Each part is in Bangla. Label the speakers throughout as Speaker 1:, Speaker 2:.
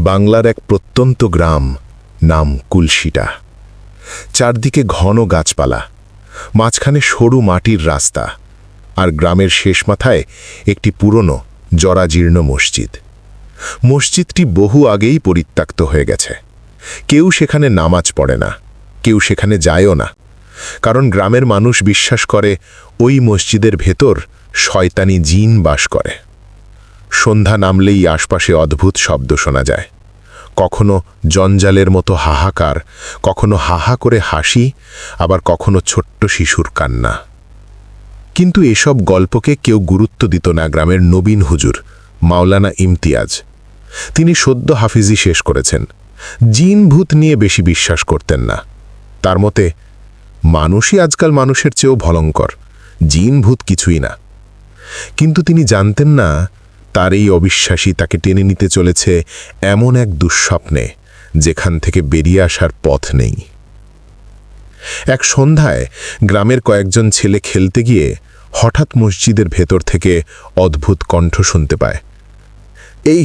Speaker 1: বাংলার এক প্রত্যন্ত গ্রাম, নাম কুলশিটা। চারদিকে ঘন গাছপালা, মাঝখানে সরু মাটির রাস্তা, আর গ্রামের শেষ মাথায় একটি পুরনো জরাজীর্ণ মসজিদ। মসজিদটি বহু আগেই পরিত্যক্ত হয়ে গেছে। কেউ সেখানে নামাজ পড়ে না, কেউ সেখানে যায়ও না, কারণ গ্রামের মানুষ বিশ্বাস করে ওই মসজিদের ভেতর শয়তানি জিন বাস করে। সন্ধ্যা নামলেই আশপাশে অদ্ভুত শব্দ শোনা যায়, কখনো জঞ্জালের মতো হাহাকার, কখনো হাহা করে হাসি, আবার কখনো ছোট্ট শিশুর কান্না। কিন্তু এসব গল্পকে কেউ গুরুত্ব দিত না গ্রামের নবীন হুজুর মাওলানা ইমতিয়াজ। তিনি সদ্য হাফিজি শেষ করেছেন, জিন ভূত নিয়ে বেশি বিশ্বাস করতেন না। তার মতে মানুষই আজকাল মানুষের চেয়েও ভয়ঙ্কর, জিন ভূত কিছুই না। কিন্তু তিনি জানতেন না তার এই অবিশ্বাসী তাকে টেনে নিতে চলেছে এমন এক দুঃস্বপ্নে যেখান থেকে বেরিয়ে আসার পথ নেই। এক সন্ধ্যায় গ্রামের কয়েকজন ছেলে খেলতে গিয়ে হঠাৎ মসজিদের ভেতর থেকে অদ্ভুত কণ্ঠ শুনতে পায়, এই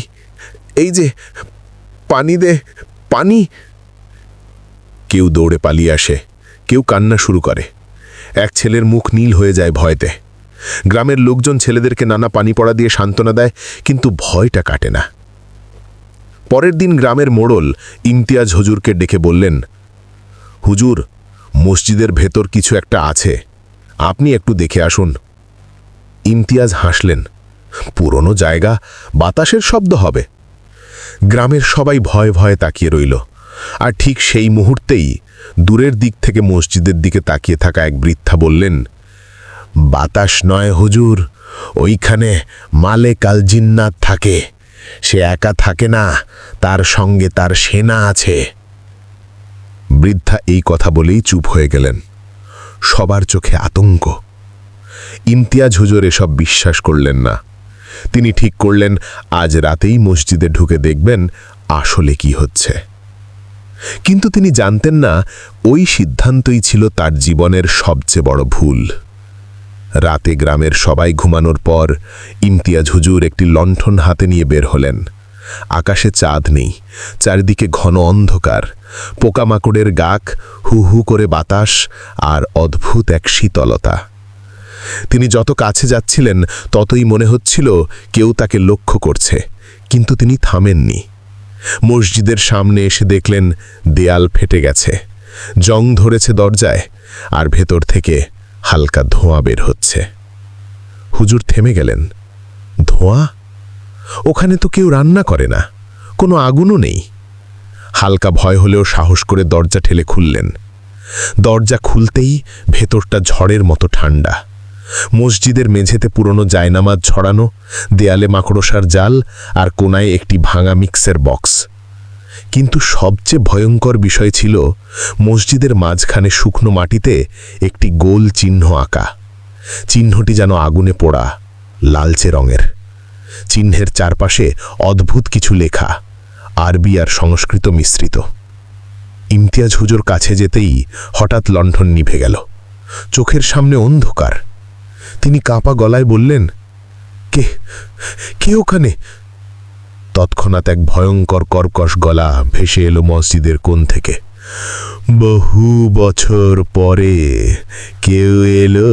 Speaker 1: এই যে পানি দে, পানি। কেউ দৌড়ে পালিয়ে আসে, কেউ কান্না শুরু করে। এক ছেলের মুখ নীল হয়ে যায় ভয়তে। গ্রামের লোকজন ছেলেদেরকে নানা পানি পড়া দিয়ে সান্ত্বনা দেয়, কিন্তু ভয়টা কাটে না। পরের দিন গ্রামের মোড়ল ইমতিয়াজ হুজুরকে ডেকে বললেন, হুজুর, মসজিদের ভেতর কিছু একটা আছে, আপনি একটু দেখে আসুন। ইমতিয়াজ হাসলেন, পুরনো জায়গা, বাতাসের শব্দ হবে। গ্রামের সবাই ভয়ে ভয়ে তাকিয়ে রইল। আর ঠিক সেই মুহূর্তেই দূরের দিক থেকে মসজিদের দিকে তাকিয়ে থাকা এক বৃদ্ধা বললেন, বাতাস নয় হুজুর, ওইখানে মালেক আল জিন্নাত থাকে। সে একা থাকে না, তার সঙ্গে তার সেনা আছে। বৃদ্ধা এই কথা বলেই চুপ হয়ে গেলেন। সবার চোখে আতঙ্ক। ইমতিয়াজ হুজুর এসব বিশ্বাস করলেন না। তিনি ঠিক করলেন আজ রাতেই মসজিদে ঢুকে দেখবেন আসলে কি হচ্ছে। কিন্তু তিনি জানতেন না ওই সিদ্ধান্তই ছিল তার জীবনের সবচেয়ে বড় ভুল। রাতে গ্রামের সবাই ঘুমানোর পর ইমতিয়াজ হুজুর একটি লণ্ঠন হাতে নিয়ে বের হলেন। আকাশে চাঁদ নেই, চারিদিকে ঘন অন্ধকার, পোকামাকড়ের গাক, হু হু করে বাতাস, আর অদ্ভুত এক শীতলতা। তিনি যত কাছে যাচ্ছিলেন ততই মনে হচ্ছিল কেউ তাকে লক্ষ্য করছে, কিন্তু তিনি থামেননি। মসজিদের সামনে এসে দেখলেন দেয়াল ফেটে গেছে, জং ধরেছে দরজায়, আর ভেতর থেকে হালকা ধোঁয়া বের হচ্ছে। হুজুর থেমে গেলেন। ধোঁয়া? ওখানে তো কেউ রান্না করে না, কোনো আগুনও নেই। হালকা ভয় হলেও সাহস করে দরজা ঠেলে খুললেন। দরজা খুলতেই ভেতরটা ঝড়ের মতো ঠান্ডা। মসজিদের মেঝেতে পুরনো জায়নামাজ ছড়ানো, দেয়ালে মাকড়সার জাল, আর কোনায় একটি ভাঙা মিক্সের বক্স। কিন্তু সবচেয়ে ভয়ঙ্কর বিষয় ছিল মসজিদের মাঝখানে শুকনো মাটিতে একটি গোল চিহ্ন আঁকা। চিহ্নটি যেন আগুনে পোড়া, লালচে রঙের। চিহ্নের চারপাশে অদ্ভুত কিছু লেখা, আরবি আর সংস্কৃত মিশ্রিত। ইমতিয়াজ হুজুর কাছে যেতেই হঠাৎ লণ্ঠন নিভে গেল। চোখের সামনে অন্ধকার। তিনি কাঁপা গলায় বললেন, কে কে ওখানে? তৎক্ষণাৎ এক ভয়ঙ্কর কর্কশ গলা ভেসে এলো মসজিদের কোণ থেকে, বহু বছর পরে কেউ এলো।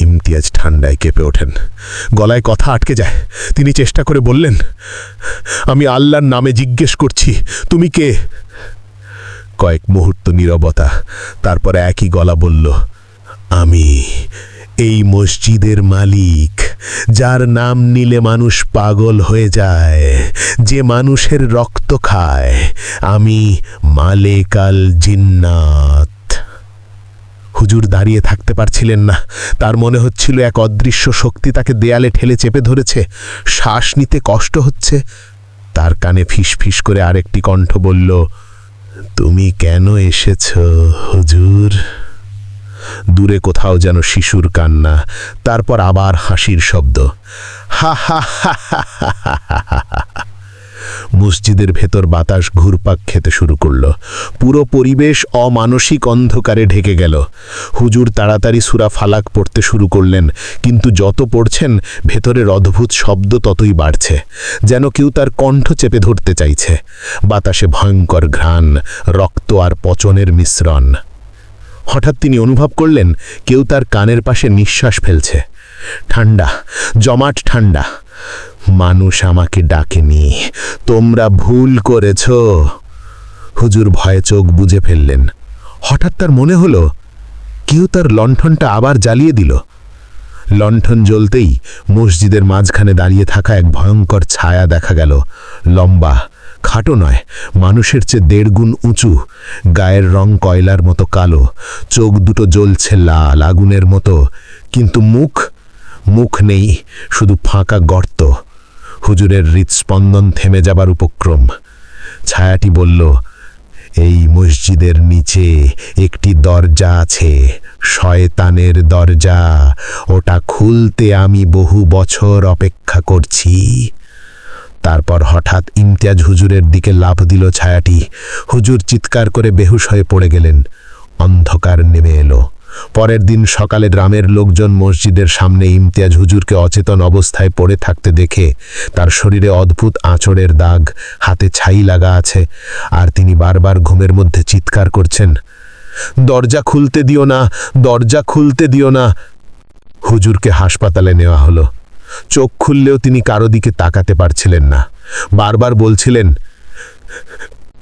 Speaker 1: ইমতিয়াজ ঠান্ডায় কেঁপে ওঠেন, গলায় কথা আটকে যায়। তিনি চেষ্টা করে বললেন, আমি আল্লাহর নামে জিজ্ঞেস করছি, তুমি কে? কয়েক মুহূর্ত নীরবতা, তারপরে একই গলা বলল, আমি এই মসজিদের মালিক, যার নাম নিলে মানুষ পাগল হয়ে যায়, যে মানুষের রক্ত খায়। আমি মালেক আল জিন্নাত। হুজুর দাঁড়িয়ে থাকতে পারছিলেন না। তার মনে হচ্ছিল এক অদৃশ্য শক্তি তাকে দেয়ালে ঠেলে চেপে ধরেছে। শ্বাস নিতে কষ্ট হচ্ছে। তার কানে ফিসফিস করে আরেকটি কণ্ঠ বলল, তুমি কেন এসেছ হুজুর? দূরে কোথাও যেন শিশুর কান্না, তারপর আবার হাসির শব্দ, হা হা হা হা হা হা। মসজিদের ভেতর বাতাস ঘুরপাক খেতে শুরু করল। পুরো পরিবেশ অমানসিক অন্ধকারে ঢেকে গেল। হুজুর তাড়াতাড়ি সূরা ফালাক পড়তে শুরু করলেন, কিন্তু যত পড়ছেন ভেতরের অদ্ভুত শব্দ ততই বাড়ছে, যেন কেউ তার কণ্ঠ চেপে ধরতে চাইছে। বাতাসে ভয়ঙ্কর ঘ্রাণ, রক্ত আর পচনের মিশ্রণ। হঠাৎ তিনি অনুভব করলেন কেউ তার কানের পাশে নিঃশ্বাস ফেলছে। ঠান্ডা, জমাট ঠান্ডা। মানুষ আমাকে ডাকেনি, তোমরা ভুল করেছ। হুজুর ভয়ে চোখ বুজে ফেললেন। হঠাৎ তার মনে হলো কেউ তার লণ্ঠনটা আবার জ্বালিয়ে দিল। লণ্ঠন জ্বলতেই মসজিদের মাঝখানে দাঁড়িয়ে থাকা এক ভয়ঙ্কর ছায়া দেখা গেল। লম্বা, খাটো নয়, মানুষের চেয়ে 1.5 গুণ উঁচু, গায়ের রং কয়লার মতো কালো, চোখ দুটো জ্বলছে লাল আগুনের মতো, কিন্তু মুখ নেই, শুধু ফাঁকা গর্ত। হুজুরের হৃৎস্পন্দন থেমে যাবার উপক্রম। ছায়াটি বলল, এই মসজিদের নিচে একটি দরজা আছে, শয়তানের দরজা। ওটা খুলতে আমি বহু বছর অপেক্ষা করছি। তারপর হঠাৎ ইমতিয়াজ হুজুরের দিকে লাফ দিল ছায়াটি। হুজুর চিৎকার করে বেহুশ হয়ে পড়ে গেলেন। অন্ধকার নেমে এলো। পরের দিন সকালে গ্রামের লোকজন মসজিদের সামনে ইমতিয়াজ হুজুরকে অচেতন অবস্থায় পড়ে থাকতে দেখে তার শরীরে অদ্ভুত আঁচড়ের দাগ, হাতে ছাই লাগা আছে, আর তিনি বারবার ঘুমের মধ্যে চিৎকার করছেন, দরজা খুলতে দিও না, দরজা খুলতে দিও না। হুজুরকে হাসপাতালে নেওয়া হলো। চোখ খুললেও তিনি কারো দিকে তাকাতে পারছিলেন না। বারবার বলছিলেন,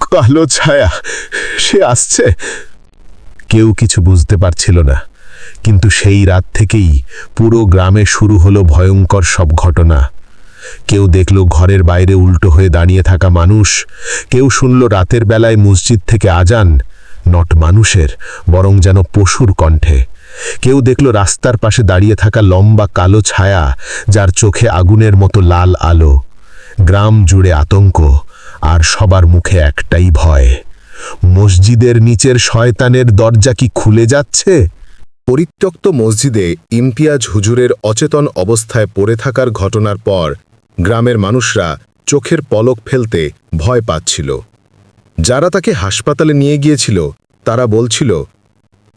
Speaker 1: কালো ছায়া, সে আসছে। কেউ কিছু বুঝতে পারছিল না, কিন্তু সেই রাত থেকেই পুরো গ্রামে শুরু হলো ভয়ঙ্কর সব ঘটনা। কেউ দেখল ঘরের বাইরে উল্টো হয়ে দাঁড়িয়ে থাকা মানুষ, কেউ শুনল রাতের বেলায় মসজিদ থেকে আজান, নট মানুষের বরং যেন পশুর কণ্ঠে। কেউ দেখল রাস্তার পাশে দাঁড়িয়ে থাকা লম্বা কালো ছায়া, যার চোখে আগুনের মতো লাল আলো। গ্রাম জুড়ে আতঙ্ক, আর সবার মুখে একটাই ভয়, মসজিদের নিচের শয়তানের দরজা কি খুলে যাচ্ছে?
Speaker 2: পরিত্যক্ত মসজিদে ইমতিয়াজ হুজুরের অচেতন অবস্থায় পড়ে থাকার ঘটনার পর গ্রামের মানুষরা চোখের পলক ফেলতে ভয় পাচ্ছিল। যারা তাকে হাসপাতালে নিয়ে গিয়েছিল তারা বলছিল,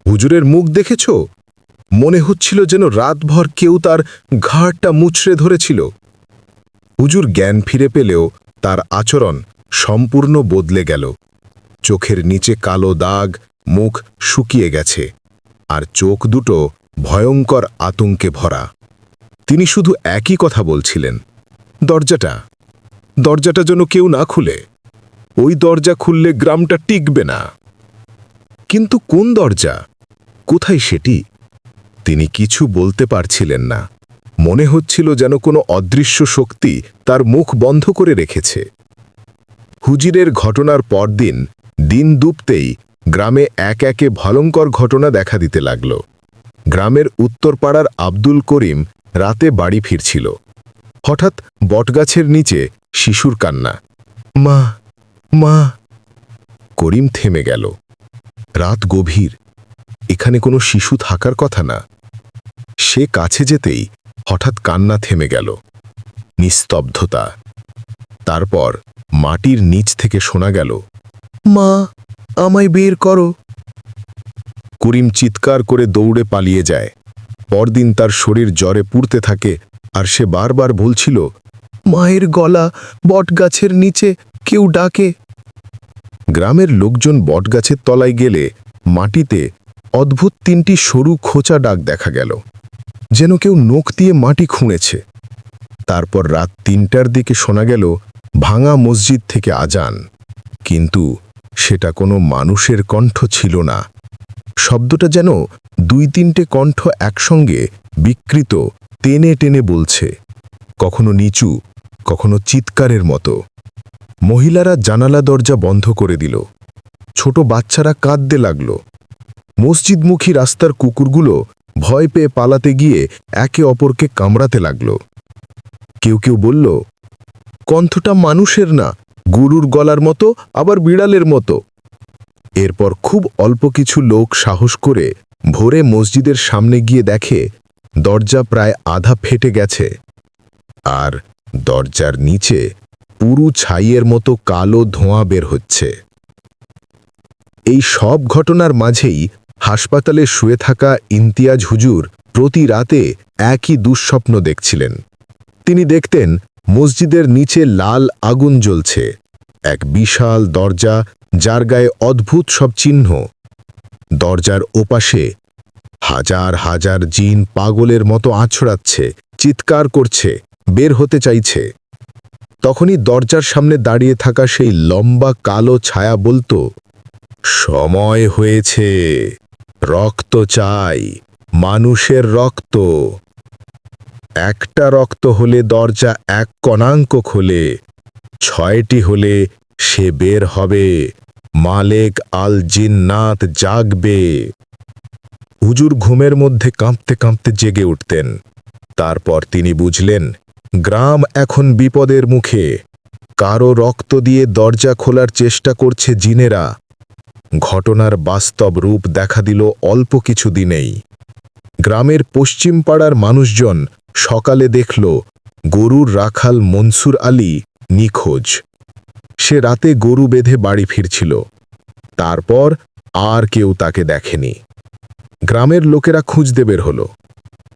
Speaker 2: হুজুরের মুখ দেখেছ? মনে হচ্ছিল যেন রাতভর কেউ তার ঘাড়টা মুচড়ে ধরেছিল। হুজুর জ্ঞান ফিরে পেলেও তার আচরণ সম্পূর্ণ বদলে গেল। চোখের নিচে কালো দাগ, মুখ শুকিয়ে গেছে, আর চোখ দুটো ভয়ঙ্কর আতঙ্কে ভরা। তিনি শুধু একই কথা বলছিলেন, দরজাটা যেন কেউ না খুলে। ওই দরজা খুললে গ্রামটা টিকবে না। কিন্তু কোন দরজা, কোথায় সেটি? তিনি কিছু বলতে পারছিলেন না। মনে হচ্ছিল যেন কোনো অদৃশ্য শক্তি তার মুখ বন্ধ করে রেখেছে। হুজুরের ঘটনার পরদিন দিন দুপতেই গ্রামে একে ভয়ঙ্কর ঘটনা দেখা দিতে লাগল। গ্রামের উত্তরপাড়ার আব্দুল করিম রাতে বাড়ি ফিরছিল। হঠাৎ বটগাছের নিচে শিশুর কান্না, মা মা। করিম থেমে গেল। রাত গভীর, এখানে কোনো শিশু থাকার কথা না। সে কাছে যেতেই হঠাৎ কান্না থেমে গেল। নিস্তব্ধতা। তারপর মাটির নিচ থেকে শোনা গেল, মা, আমায় বের করো। করিম চিৎকার করে দৌড়ে পালিয়ে যায়। পরদিন তার শরীর জ্বরে পুড়তে থাকে, আর সে বারবার বলছিল, মায়ের গলা, বটগাছের নিচে কেউ ডাকে। গ্রামের লোকজন বটগাছের তলায় গেলে মাটিতে অদ্ভুত 3টি সরু খোঁচা দাগ দেখা গেল, যেন কেউ নখ দিয়ে মাটি খুঁড়েছে। তারপর রাত 3টার দিকে শোনা গেল ভাঙা মসজিদ থেকে আজান, কিন্তু সেটা কোনো মানুষের কণ্ঠ ছিল না। শব্দটা যেন 2-3টে কণ্ঠ একসঙ্গে বিকৃত টেনে টেনে বলছে, কখনো নিচু, কখনো চিৎকারের মতো। মহিলারা জানালা দরজা বন্ধ করে দিল। ছোট বাচ্চারা কাঁদতে লাগল। মসজিদমুখী রাস্তার কুকুরগুলো ভয় পেয়ে পালাতে গিয়ে একে অপরকে কামড়াতে লাগল। কেউ কেউ বলল, কণ্ঠটা মানুষের না, গরুর গলার মতো, আবার বিড়ালের মতো। এরপর খুব অল্প কিছু লোক সাহস করে ভোরে মসজিদের সামনে গিয়ে দেখে দরজা প্রায় আধা ফেটে গেছে, আর দরজার নিচে পুরু ছাইয়ের মতো কালো ধোঁয়া বের হচ্ছে। এই সব ঘটনার মাঝেই হাসপাতালে শুয়ে থাকা ইমতিয়াজ হুজুর প্রতি রাতে একই দুঃস্বপ্ন দেখছিলেন। তিনি দেখতেন মসজিদের নিচে লাল আগুন জ্বলছে, এক বিশাল দরজা যার গায়ে অদ্ভুত সব চিহ্ন। দরজার ওপাশে হাজার হাজার জিন পাগলের মতো আছড়াচ্ছে, চিৎকার করছে, বের হতে চাইছে। তখনই দরজার সামনে দাঁড়িয়ে থাকা সেই লম্বা কালো ছায়া বলতো, সময় হয়েছে, রক্ত চাই, মানুষের রক্ত। একটা রক্ত হলে দরজা এক কণাঙ্ক খোলে, 6টি হলে সে বের হবে, মালেক আল জিন্নাত জাগবে। হুজুর ঘুমের মধ্যে কাঁপতে কাঁপতে জেগে উঠতেন। তারপর তিনি বুঝলেন, গ্রাম এখন বিপদের মুখে। কারো রক্ত দিয়ে দরজা খোলার চেষ্টা করছে জিনেরা। ঘটনার বাস্তব রূপ দেখা দিল অল্প কিছু দিনেই। গ্রামের পশ্চিম পাড়ার মানুষজন সকালে দেখল গরুর রাখাল মনসুর আলী নিখোঁজ। সে রাতে গরু বেঁধে বাড়ি ফিরছিল। তারপর আর কেউ তাকে দেখেনি। গ্রামের লোকেরা খুঁজতে বের হল।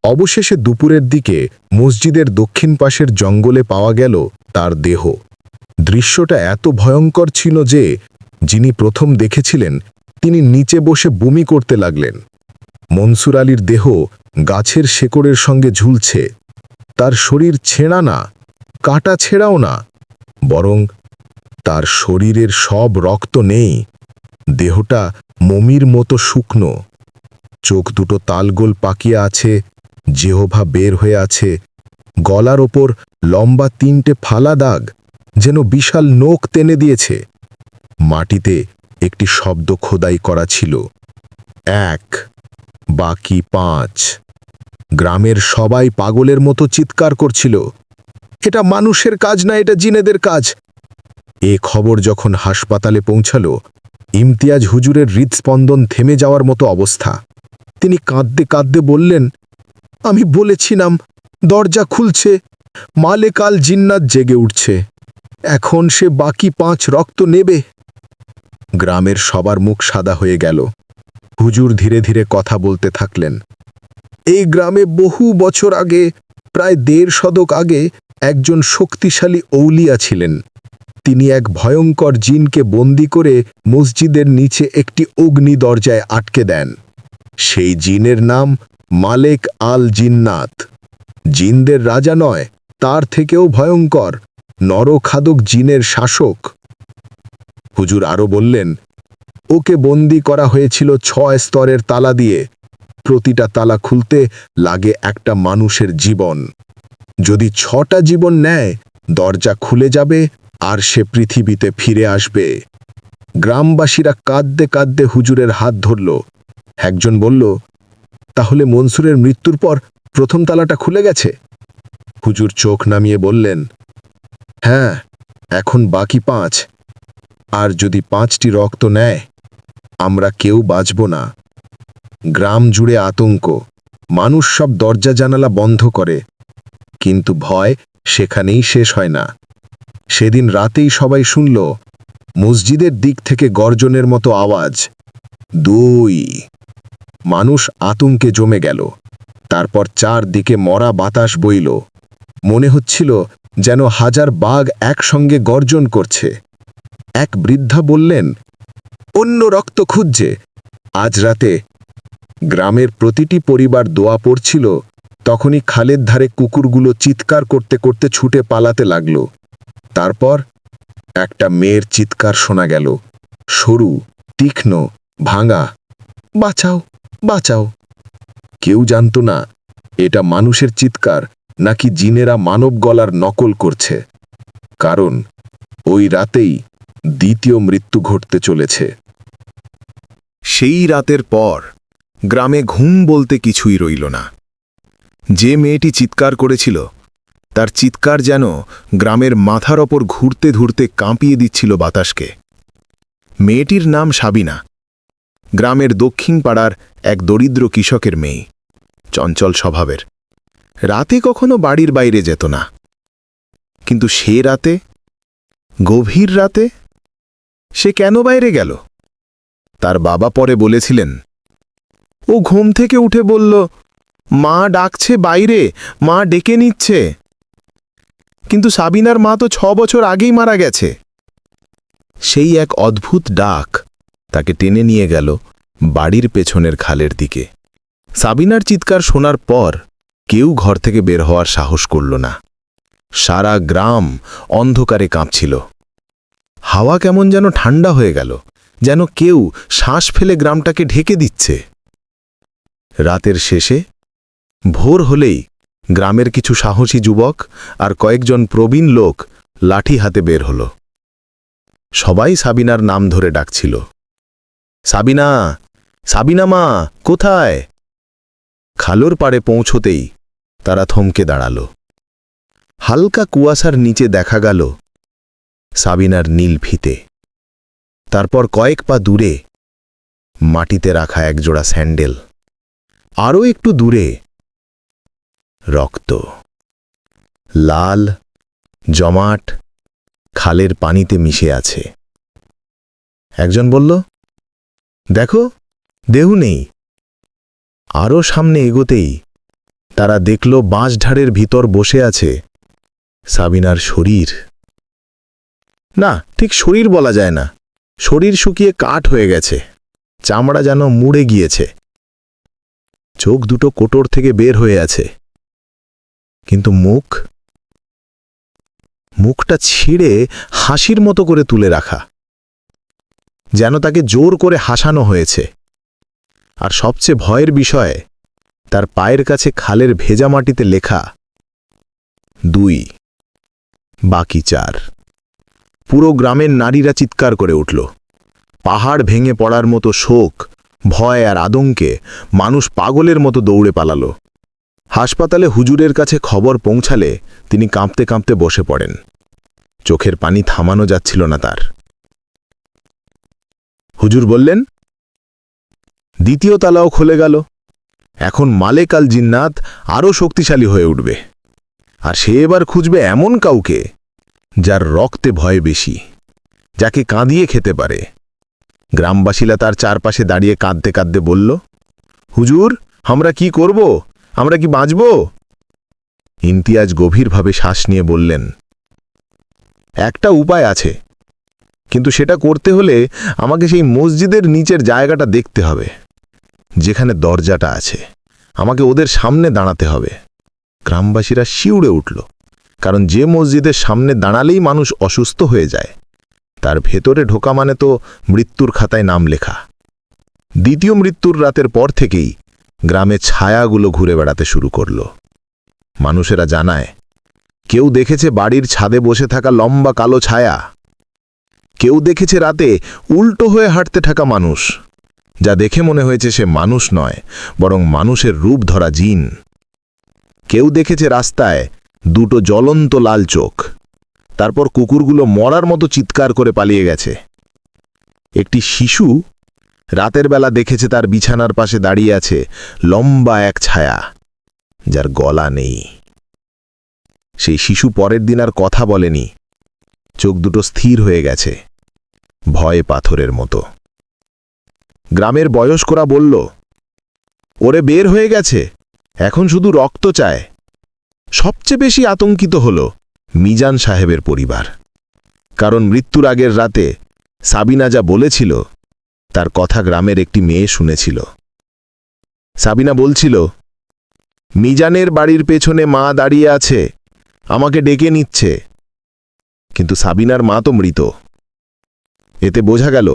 Speaker 2: অবশেষে দুপুরের দিকে মসজিদের দক্ষিণ পাশের জঙ্গলে পাওয়া গেল তার দেহ। দৃশ্যটা এত ভয়ঙ্কর ছিল যে যিনি প্রথম দেখেছিলেন তিনি নিচে বসে বমি করতে লাগলেন। মনসুর আলীর দেহ গাছের শেকড়ের সঙ্গে ঝুলছে। তার শরীর ছেঁড়া না, কাটা ছেঁড়াও না, বরং তার শরীরের সব রক্ত নেই। দেহটা মমির মতো শুকনো। চোখ দুটো তালগোল পাকিয়ে আছে, জিহ্বা বের হয়ে আছে। গলার ওপর লম্বা 3টে ফালা দাগ, যেন বিশাল নখ টেনে দিয়েছে। মাটিতে একটি শব্দ খোদাই করা ছিল, 1 বাকি 5। গ্রামের সবাই পাগলের মতো চিৎকার করছিল, এটা মানুষের কাজ না, এটা জিনেদের কাজ। এ খবর যখন হাসপাতালে পৌঁছালো, ইমতিয়াজ হুজুরের হৃদস্পন্দন থেমে যাওয়ার মতো অবস্থা। তিনি কাঁদতে কাঁদতে বললেন, আমি বলেছিলাম দরজা খুলছে, মালেক আল জিন্নাত জেগে উঠছে। এখন সে বাকি 5 রক্ত নেবে। গ্রামের সবার মুখ সাদা হয়ে গেল। হুজুর ধীরে ধীরে কথা বলতে থাকলেন। এই গ্রামে বহু বছর আগে, প্রায় 1.5 শতক আগে, একজন শক্তিশালী ঔলিয়া ছিলেন। তিনি এক ভয়ঙ্কর জিনকে বন্দি করে মসজিদের নিচে একটি অগ্নি দরজায় আটকে দেন। সেই জিনের নাম মালেক আল জিন্নাত। জিনদের রাজা নয়, তার থেকেও ভয়ঙ্কর, নরখাদক জিনের শাসক। হুজুর আরো বললেন, ওকে বন্দি করা হয়েছিল 6 স্তরের তালা দিয়ে। প্রতিটা তালা খুলতে লাগে একটা মানুষের জীবন। যদি 6টা জীবন নেয়, দরজা খুলে যাবে আর সে পৃথিবীতে ফিরে আসবে। গ্রামবাসীরা কাঁদতে কাঁদতে হুজুরের হাত ধরল। একজন বলল, তাহলে মনসুরের মৃত্যুর পর প্রথম তালাটা খুলে গেছে? হুজুর চোখ নামিয়ে বললেন, হ্যাঁ, এখন বাকি 5। আর যদি 5টি রক্ত নেয়, আমরা কেউ বাঁচব না। গ্রাম জুড়ে আতঙ্ক। মানুষ সব দরজা জানালা বন্ধ করে। কিন্তু ভয় সেখানেই শেষ হয় না। সেদিন রাতেই সবাই শুনল মসজিদের দিক থেকে গর্জনের মতো আওয়াজ, 2। মানুষ আতঙ্কে জমে গেল। তারপর চারদিকে মরা বাতাস বইল। মনে হচ্ছিল যেন হাজার বাঘ একসঙ্গে গর্জন করছে। এক বৃদ্ধা বললেন, অন্য রক্ত খুঁজছে। আজ রাতে গ্রামের প্রতিটি পরিবার দোয়া পড়ছিল। তখনই খালের ধারে কুকুরগুলো চিৎকার করতে করতে ছুটে পালাতে লাগল। তারপর একটা মেয়ের চিৎকার শোনা গেল, সরু, তীক্ষ্ণ, ভাঙা, বাঁচাও, বাঁচাও। কেউ জানত না এটা মানুষের চিৎকার নাকি জিনেরা মানব গলার নকল করছে। কারণ ওই রাতেই দ্বিতীয় মৃত্যু ঘটতে চলেছে।
Speaker 3: সেই রাতের পর গ্রামে ঘুম বলতে কিছুই রইল না। যে মেয়েটি চিৎকার করেছিল, তার চিৎকার যেন গ্রামের মাথার ওপর ঘুরতে ঘুরতে কাঁপিয়ে দিচ্ছিল বাতাসকে। মেয়েটির নাম সাবিনা। গ্রামের দক্ষিণ পাড়ার এক দরিদ্র কৃষকের মেয়ে, চঞ্চল স্বভাবের। রাতে কখনো বাড়ির বাইরে যেত না। কিন্তু সে রাতে গভীর রাতে সে কেন বাইরে গেল? তার বাবা পরে বলেছিলেন, ও ঘুম থেকে উঠে বলল, মা ডাকছে বাইরে, মা ডেকে নিচ্ছে। কিন্তু সাবিনার মা তো 6 বছর আগেই মারা গেছে। সেই এক অদ্ভুত ডাক তাকে টেনে নিয়ে গেল বাড়ির পেছনের খালের দিকে। সাবিনার চিৎকার শোনার পর কেউ ঘর থেকে বের হওয়ার সাহস করল না। সারা গ্রাম অন্ধকারে কাঁপছিল। হাওয়া কেমন যেন ঠান্ডা হয়ে গেল, যেন কেউ শ্বাস ফেলে গ্রামটাকে ঢেকে দিচ্ছে। রাতের শেষে ভোর হলেই গ্রামের কিছু সাহসী যুবক আর কয়েকজন প্রবীণ লোক লাঠি হাতে বের হল। সবাই সাবিনার নাম ধরে ডাকছিল, সাবিনা, সাবিনা মা, কোথায়? খালোর পাড়ে পৌঁছতেই তারা থমকে দাঁড়াল। হালকা কুয়াশার নিচে দেখা গেল সাবিনার নীল ফিতে। তারপর কয়েক পা দূরে মাটিতে রাখা একজোড়া স্যান্ডেল। আরও একটু দূরে রক্ত, লাল, জমাট, খালের পানিতে মিশে আছে। একজন বলল, দেখো, দেহ নেই। আরও সামনে এগোতেই তারা দেখল বাঁশঝাড়ের ভিতর বসে আছে সাবিনার শরীর। না, ঠিক শরীর বলা যায় না, শরীর শুকিয়ে কাঠ হয়ে গেছে, চামড়া যেন মুড়ে গিয়েছে। চোখ দুটো কোটর থেকে বের হয়ে আছে, কিন্তু মুখটা ছিঁড়ে হাসির মতো করে তুলে রাখা, যেন তাকে জোর করে হাসানো হয়েছে। আর সবচেয়ে ভয়ের বিষয়, তার পায়ের কাছে খালের ভেজা মাটিতে লেখা 2, বাকি 4। পুরো গ্রামের নারীরা চিৎকার করে উঠল। পাহাড় ভেঙে পড়ার মতো শোক, ভয় আর আতঙ্কে মানুষ পাগলের মতো দৌড়ে পালালো। হাসপাতালে হুজুরের কাছে খবর পৌঁছালে তিনি কাঁপতে কাঁপতে বসে পড়েন। চোখের পানি থামানো যাচ্ছিল না তার। হুজুর বললেন, দ্বিতীয় তালাও খুলে গেল। এখন মালেক আল জিন্নাত আরও শক্তিশালী হয়ে উঠবে, আর সে এবার খুঁজবে এমন কাউকে যার রক্তে ভয় বেশি, যাকে কাঁদিয়ে খেতে পারে। গ্রামবাসীরা তার চারপাশে দাঁড়িয়ে কাঁদতে কাঁদতে বলল, হুজুর, আমরা কি করব? আমরা কি বাঁচব? ইমতিয়াজ গভীরভাবে শ্বাস নিয়ে বললেন, একটা উপায় আছে, কিন্তু সেটা করতে হলে আমাকে সেই মসজিদের নিচের জায়গাটা দেখতে হবে, যেখানে দরজাটা আছে। আমাকে ওদের সামনে দাঁড়াতে হবে। গ্রামবাসীরা শিউড়ে উঠল, কারণ যে মসজিদের সামনে দাঁড়ালেই মানুষ অসুস্থ হয়ে যায়, তার ভেতরে ঢোকা মানে তো মৃত্যুর খাতায় নাম লেখা। দ্বিতীয় মৃত্যুর রাতের পর থেকেই গ্রামে ছায়াগুলো ঘুরে বেড়াতে শুরু করল। মানুষেরা জানায়, কেউ দেখেছে বাড়ির ছাদে বসে থাকা লম্বা কালো ছায়া, কেউ দেখেছে রাতে উল্টো হয়ে হাঁটতে থাকা মানুষ, যা দেখে মনে হয়েছে সে মানুষ নয়, বরং মানুষের রূপ ধরা জিন। কেউ দেখেছে রাস্তায় 2 জ্বলন্ত লাল চোখ। তারপর কুকুরগুলো মরার মতো চিৎকার করে পালিয়ে গেছে। একটি শিশু রাতের বেলা দেখেছে তার বিছানার পাশে দাঁড়িয়ে আছে লম্বা এক ছায়া, যার গলা নেই। সেই শিশু পরের দিন আর কথা বলেনি, চোখ দুটো স্থির হয়ে গেছে, ভয়ে পাথরের মতো। গ্রামের বয়স্করা বলল, ওরে বের হয়ে গেছে, এখন শুধু রক্ত চায়। সবচেয়ে বেশি আতঙ্কিত হল মিজান সাহেবের পরিবার, কারণ মৃত্যুর আগের রাতে সাবিনা যা বলেছিল তার কথা গ্রামের একটি মেয়ে শুনেছিল। সাবিনা বলছিল, মিজানের বাড়ির পেছনে মা দাঁড়িয়ে আছে, আমাকে ডেকে নিচ্ছে। কিন্তু সাবিনার মা তো মৃত। এতে বোঝা গেল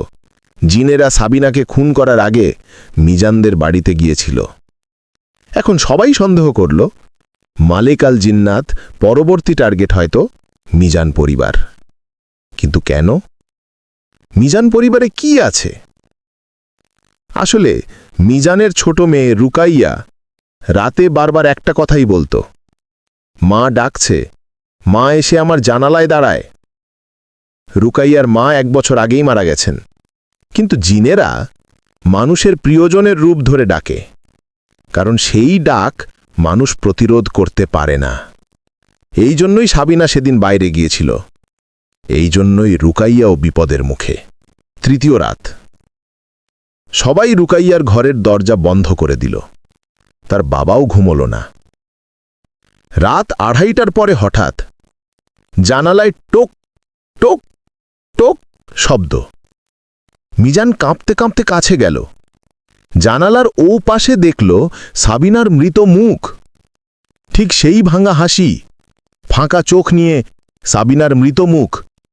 Speaker 3: জিনেরা সাবিনাকে খুন করার আগে মিজানদের বাড়িতে গিয়েছিল। এখন সবাই সন্দেহ করল মালেক আল জিন্নাত পরবর্তী টার্গেট হয়তো মিজান পরিবার। কিন্তু কেন? মিজান পরিবারে কি আছে? আসলে মিজানের ছোট মেয়ে রুকাইয়া রাতে বারবার একটা কথাই বলতো, মা ডাকছে, মা এসে আমার জানালায় দাঁড়ায়। রুকাইয়ার মা 1 বছর আগেই মারা গেছেন, কিন্তু জিনেরা মানুষের প্রিয়জনের রূপ ধরে ডাকে, কারণ সেই ডাক মানুষ প্রতিরোধ করতে পারে না। এই জন্যই সাবিনা সেদিন বাইরে গিয়েছিল।
Speaker 1: এই জন্যই রুকাইয়াও বিপদের মুখে। তৃতীয় রাত। সবাই রুকাইয়ার ঘরের দরজা বন্ধ করে দিল। তার বাবাও ঘুমল না। রাত 2:30টার পরে হঠাৎ জানালায় টোক টোক টোক শব্দ। মিজান কাঁপতে কাঁপতে কাছে গেল। জানালার ও পাশে দেখল সাবিনার মৃত মুখ। ঠিক সেই ভাঙা হাসি, ফাঁকা চোখ নিয়ে সাবিনার মৃত মুখ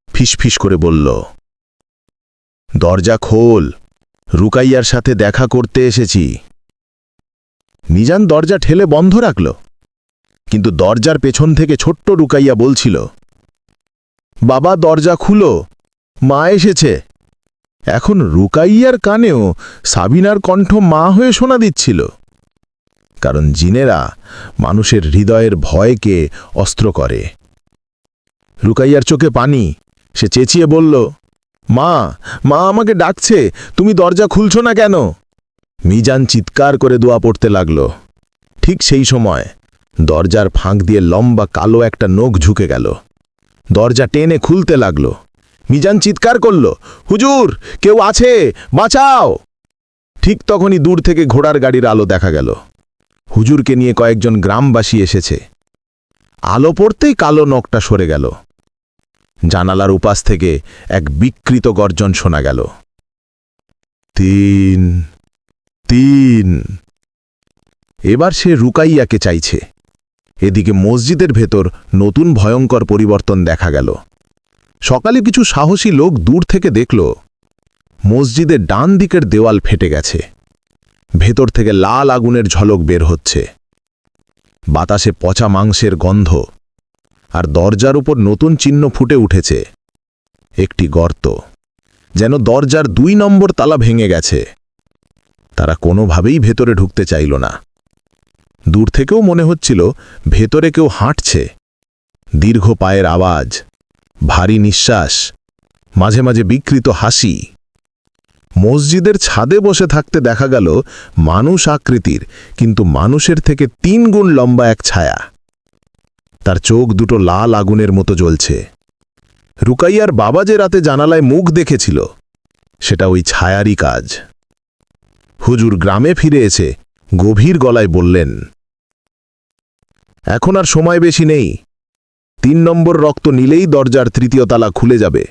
Speaker 1: ফিসফিস করে বলল, দরজা খোল, রুকাইয়ার সাথে দেখা করতে এসেছি। মিজান দরজা ঠেলে বন্ধ রাখল, কিন্তু দরজার পেছন থেকে ছোট্ট রুকাইয়া বলছিল, বাবা দরজা খুলো, মা এসেছে। এখন রুকাইয়ার কানেও সাবিনার কণ্ঠ মা হয়ে শোনা দিচ্ছিল। কারণ জিনেরা মানুষের হৃদয়ের ভয়কে অস্ত্র করে। রুকাইয়ার চোখে পানি। সে চেঁচিয়ে বলল, মা, মা আমাকে ডাকছে, তুমি দরজা খুলছ না কেন? মিজান চিৎকার করে দোয়া পড়তে লাগল। ঠিক সেই সময় দরজার ফাঁক দিয়ে লম্বা কালো একটা নখ ঝুঁকে গেল। দরজা টেনে খুলতে লাগল। মিজান চিৎকার করল, হুজুর, কেউ আছে, বাঁচাও! ঠিক তখনই দূর থেকে ঘোড়ার গাড়ির আলো দেখা গেল। হুজুরকে নিয়ে কয়েকজন গ্রামবাসী এসেছে। আলো পড়তেই কালো নখটা সরে গেল। জানালার উপাস থেকে এক বিকৃত গর্জন শোনা গেল, 3 3। এবার সে রুকাইয়াকে চাইছে। এদিকে মসজিদের ভেতর নতুন ভয়ঙ্কর পরিবর্তন দেখা গেল। সকালে কিছু সাহসী লোক দূর থেকে দেখল মসজিদের ডান দিকের দেওয়াল ফেটে গেছে। ভেতর থেকে লাল আগুনের ঝলক বের হচ্ছে। বাতাসে পচা মাংসের গন্ধ, আর দরজার উপর নতুন চিহ্ন ফুটে উঠেছে, একটি গর্ত, যেন দরজার 2 নম্বর তালা ভেঙে গেছে। তারা কোনোভাবেই ভেতরে ঢুকতে চাইল না। দূর থেকেও মনে হচ্ছিল ভেতরে কেউ হাঁটছে। দীর্ঘ পায়ের আওয়াজ, ভারী নিঃশ্বাস, মাঝে মাঝে বিকৃত হাসি। মসজিদের ছাদে বসে থাকতে দেখা গেল মানুষ আকৃতির, কিন্তু মানুষের থেকে 3 গুণ লম্বা এক ছায়া। তার চোখ দুটো লাল আগুনের মতো জ্বলছে। রুকাইয়ার বাবা যে রাতে জানালায় মুখ দেখেছিল, সেটা ওই ছায়ারই কাজ। হুজুর গ্রামে ফিরে এসে গভীর গলায় বললেন, এখন আর সময় বেশি নেই। 3 নম্বর রক্ত নিলেই দরজার 3য় তালা খুলে যাবে।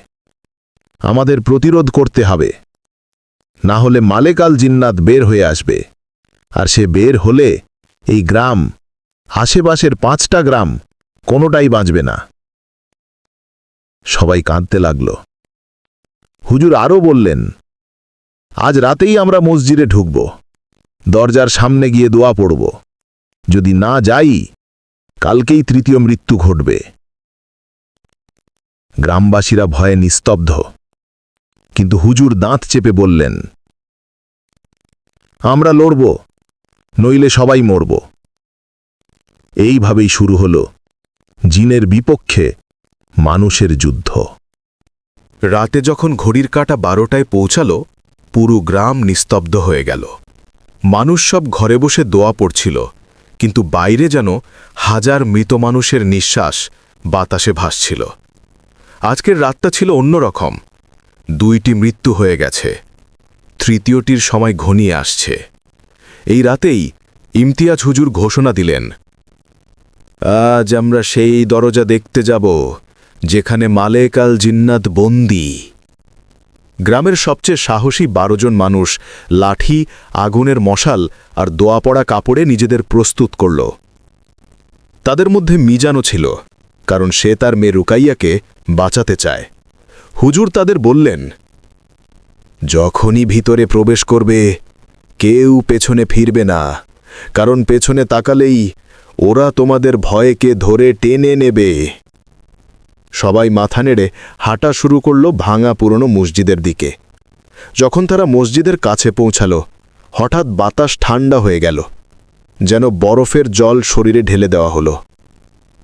Speaker 1: আমাদের প্রতিরোধ করতে হবে, না হলে মালেকাল জিন্নাত বের হয়ে আসবে। আর সে বের হলে এই গ্রাম, আশেপাশের 5টা গ্রাম, কোনোটাই বাঁচবে না। সবাই কাঁদতে লাগল। হুজুর আরও বললেন, আজ রাতেই আমরা মসজিদে ঢুকব, দরজার সামনে গিয়ে দোয়া পড়ব। যদি না যাই, কালকেই 3য় মৃত্যু ঘটবে। গ্রামবাসীরা ভয়ে নিস্তব্ধ, কিন্তু হুজুর দাঁত চেপে বললেন, আমরা লড়ব, নইলে সবাই মরব। এইভাবেই শুরু হল জিনের বিপক্ষে মানুষের যুদ্ধ।
Speaker 2: রাতে যখন ঘড়ির কাঁটা 12টায় পৌঁছাল, পুরো গ্রাম নিস্তব্ধ হয়ে গেল। মানুষ সব ঘরে বসে দোয়া পড়ছিল, কিন্তু বাইরে যেন হাজার মৃত মানুষের নিঃশ্বাস বাতাসে ভাসছিল। আজকের রাতটা ছিল অন্যরকম। 2টি মৃত্যু হয়ে গেছে, 3য়টির সময় ঘনিয়ে আসছে। এই রাতেই ইমতিয়াজ হুজুর ঘোষণা দিলেন, আজ আমরা সেই দরজা দেখতে যাব যেখানে মালেকাল জিন্নাত বন্দী। গ্রামের সবচেয়ে সাহসী 12 জন মানুষ লাঠি, আগুনের মশাল আর দোয়া পড়া কাপড়ে নিজেদের প্রস্তুত করল। তাদের মধ্যে মিজানও ছিল, কারণ সে তার মেয়ে রুকাইয়াকে বাঁচাতে চায়। হুজুর তাদের বললেন, যখনই ভিতরে প্রবেশ করবে, কেউ পেছনে ফিরবে না, কারণ পেছনে তাকালেই ওরা তোমাদের ভয়কে ধরে টেনে নেবে। সবাই মাথা নেড়ে হাঁটা শুরু করল ভাঙা পুরনো মসজিদের দিকে। যখন তারা মসজিদের কাছে পৌঁছাল, হঠাৎ বাতাস ঠান্ডা হয়ে গেল, যেন বরফের জল শরীরে ঢেলে দেওয়া হলো।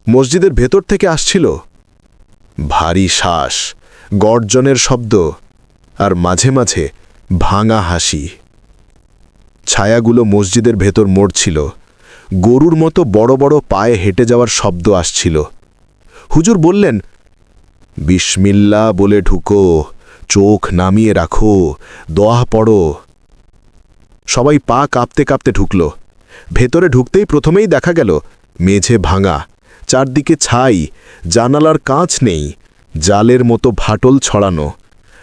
Speaker 2: মসজিদের ভেতর থেকে আসছিল ভারী শ্বাস, গর্জনের শব্দ, আর মাঝে মাঝে ভাঙা হাসি। ছায়াগুলো মসজিদের ভেতর মরছিল, গরুর মতো বড় বড় পায়ে হেঁটে যাওয়ার শব্দ আসছিল। হুজুর বললেন,
Speaker 1: বিসমিল্লাহ বলে ঢুকো, চোখ নামিয়ে রাখো, দোয়া পড়ো। সবাই পা কাঁপতে কাঁপতে ঢুকল। ভেতরে ঢুকতেই প্রথমেই দেখা গেল মেঝে ভাঙা, চারদিকে ছাই, জানালার কাঁচ নেই, জালের মতো ফাটল ছড়ানো,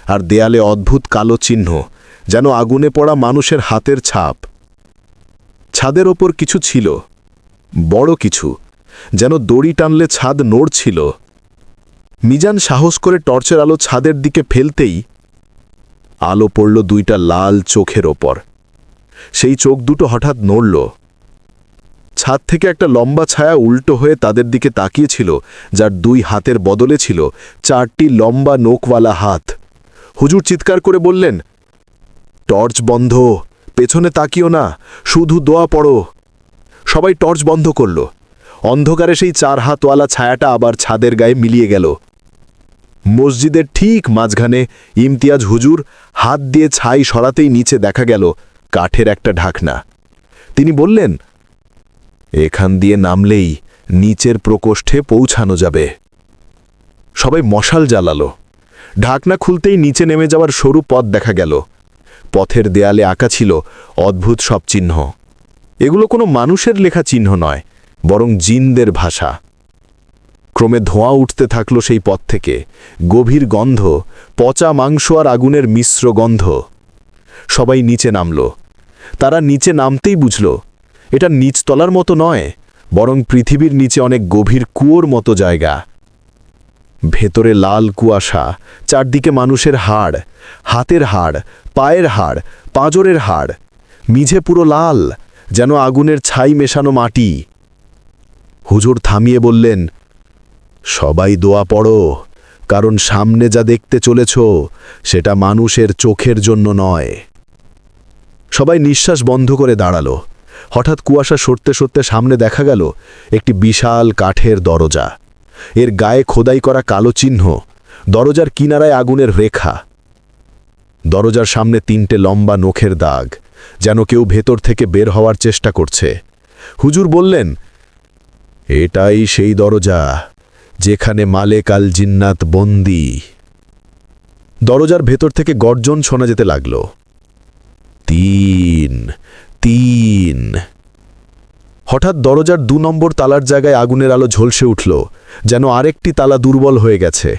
Speaker 1: আর দেয়ালে অদ্ভুত কালো চিহ্ন, যেন আগুনে পড়া মানুষের হাতের ছাপ। ছাদের ওপর কিছু ছিল, বড় কিছু, যেন দড়ি টানলে ছাদ নড়ছিল। মিজান সাহস করে টর্চের আলো ছাদের দিকে ফেলতেই আলো পড়ল দুইটা লাল চোখের ওপর। সেই চোখ দুটো হঠাৎ নড়ল। ছাদ থেকে একটা লম্বা ছায়া উল্টো হয়ে তাদের দিকে তাকিয়েছিল, যার দুই হাতের বদলে ছিল চারটি লম্বা নোকওয়ালা হাত। হুজুর চিৎকার করে বললেন, টর্চ বন্ধ, পেছনে তাকিও না, শুধু দোয়া পড়ো। সবাই টর্চ বন্ধ করল। অন্ধকারে সেই চার হাতওয়ালা ছায়াটা আবার ছাদের গায়ে মিলিয়ে গেল। মসজিদের ঠিক মাঝখানে ইমতিয়াজ হুজুর হাত দিয়ে ছাই সরাতেই নিচে দেখা গেল কাঠের একটা ঢাকনা। তিনি বললেন, এখান দিয়ে নামলেই নিচের প্রকোষ্ঠে পৌঁছানো যাবে। সবাই মশাল জ্বালালো। ঢাকনা খুলতেই নিচে নেমে যাওয়ার সরু পথ দেখা গেল। পথের দেয়ালে আঁকা ছিল অদ্ভুত সব চিহ্ন। এগুলো কোনো মানুষের লেখা চিহ্ন নয়, বরং জিনদের ভাষা। ক্রমে ধোঁয়া উঠতে থাকল সেই পথ থেকে, গভীর গন্ধ, পচা মাংস আর আগুনের মিশ্র গন্ধ। সবাই নিচে নামল। তারা নিচে নামতেই বুঝল এটা নিচতলার মতো নয়, বরং পৃথিবীর নিচে অনেক গভীর কুয়োর মতো জায়গা। ভেতরে লাল কুয়াশা, চারদিকে মানুষের হাড়, হাতের হাড়, পায়ের হাড়, পাঁজরের হাড়, মিঝে পুরো লাল, যেন আগুনের ছাই মেশানো মাটি। হুজুর থামিয়ে বললেন, সবাই দোয়া পড়ো, কারণ সামনে যা দেখতে চলেছ সেটা মানুষের চোখের জন্য নয়। সবাই নিঃশ্বাস বন্ধ করে দাঁড়ালো। হঠাৎ কুয়াশা সরতে সরতে সামনে দেখা গেল একটি বিশাল কাঠের দরজা। এর গায়ে খোদাই করা কালো চিহ্ন, দরজার কিনারায় আগুনের রেখা। দরজার সামনে তিনটে লম্বা নখের দাগ, যেন কেউ ভেতর থেকে বের হওয়ার চেষ্টা করছে। হুজুর বললেন, এটাই সেই দরজা যেখানে মালেক আল জিন্নাত বন্দী। দরজার ভেতর থেকে গর্জন শোনা যেতে লাগল, ৩ ৩। হঠাৎ দরজার ২ নম্বর তালার জায়গায় আগুনের আলো ঝলসে উঠল, যেন আরেকটি তালা দুর্বল হয়ে গেছে।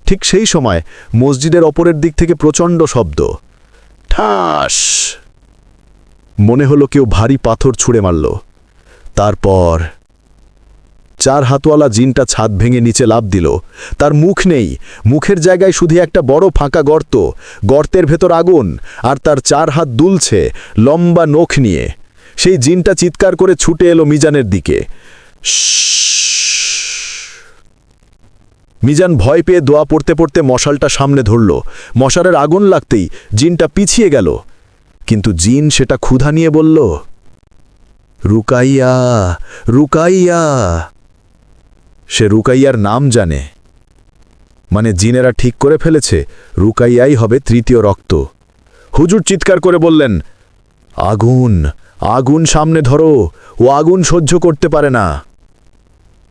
Speaker 1: ঠিক সেই সময় মসজিদের অপরের দিক থেকে প্রচণ্ড শব্দ, ঠাস। মনে হলো কেউ ভারী পাথর ছুঁড়ে মারল। তারপর ৪ হাতওয়ালা জিনটা ছাদ ভেঙে নিচে লাফ দিল। তার মুখ নেই, মুখের জায়গায় শুধু একটা বড় ফাঁকা গর্ত, গর্তের ভেতর আগুন, আর তার ৪ হাত দুলছে লম্বা নখ নিয়ে। সেই জিনটা চিৎকার করে ছুটে এলো মিজানের দিকে। মিজান ভয় পেয়ে দোয়া পড়তে পড়তে মশালটা সামনে ধরল। মশালের আগুন লাগতেই জিনটা পিছিয়ে গেল, কিন্তু জিন সেটা ক্ষুধা নিয়ে বলল, রুকাইয়া, রুকাইয়া। সে রুকাইয়ার নাম জানে, মানে জিনেরা ঠিক করে ফেলেছে রুকাইয়াই হবে তৃতীয় রক্ত। হুজুর চিৎকার করে বললেন, আগুন, আগুন সামনে ধরো, ও আগুন সহ্য করতে পারে না।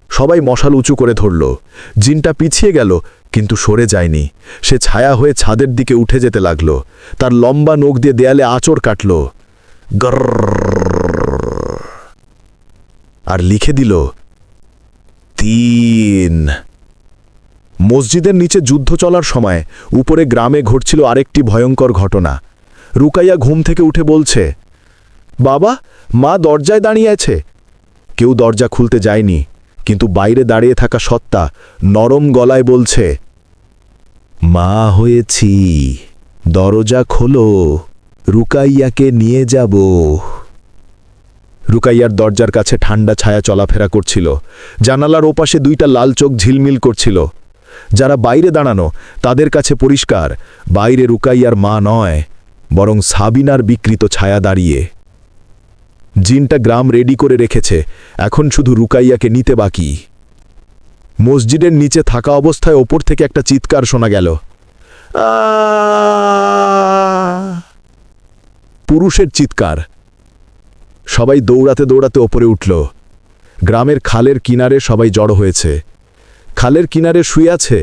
Speaker 1: সবাই মশাল উঁচু করে ধরল। জিনটা পিছিয়ে গেল, কিন্তু সরে যায়নি। সে ছায়া হয়ে ছাদের দিকে উঠে যেতে লাগল। তার লম্বা নখ দিয়ে দেয়ালে আঁচড় কাটল, আর লিখে দিল ৩। মসজিদের নিচে যুদ্ধ চলার সময় উপরে গ্রামে ঘটছিল আরেকটি ভয়ঙ্কর ঘটনা। রুকাইয়া ঘুম থেকে উঠে বলছে, বাবা, মা দরজায় দাঁড়িয়ে আছে। কেউ দরজা খুলতে যায়নি, কিন্তু বাইরে দাঁড়িয়ে থাকা সত্তা নরম গলায় বলছে, মা হয়েছি, দরজা খোলো, রুকাইয়াকে নিয়ে যাব। রুকাইয়ার দরজার কাছে ঠান্ডা ছায়া চলাফেরা করছিল। জানালার ওপাশে 2টা লাল চোখ ঝিলমিল করছিল। যারা বাইরে দাঁড়ানো তাদের কাছে পরিষ্কার, বাইরে রুকাইয়ার মা নয়, বরং সাবিনার বিকৃত ছায়া দাঁড়িয়ে। জিনটা গ্রাম রেডি করে রেখেছে, এখন শুধু রুকাইয়াকে নিতে বাকি। মসজিদের নিচে থাকা অবস্থায় ওপর থেকে একটা চিৎকার শোনা গেল, পুরুষের চিৎকার। সবাই দৌড়াতে দৌড়াতে ওপরে উঠল। গ্রামের খালের কিনারে সবাই জড়ো হয়েছে।
Speaker 2: খালের কিনারে শুয়ে আছে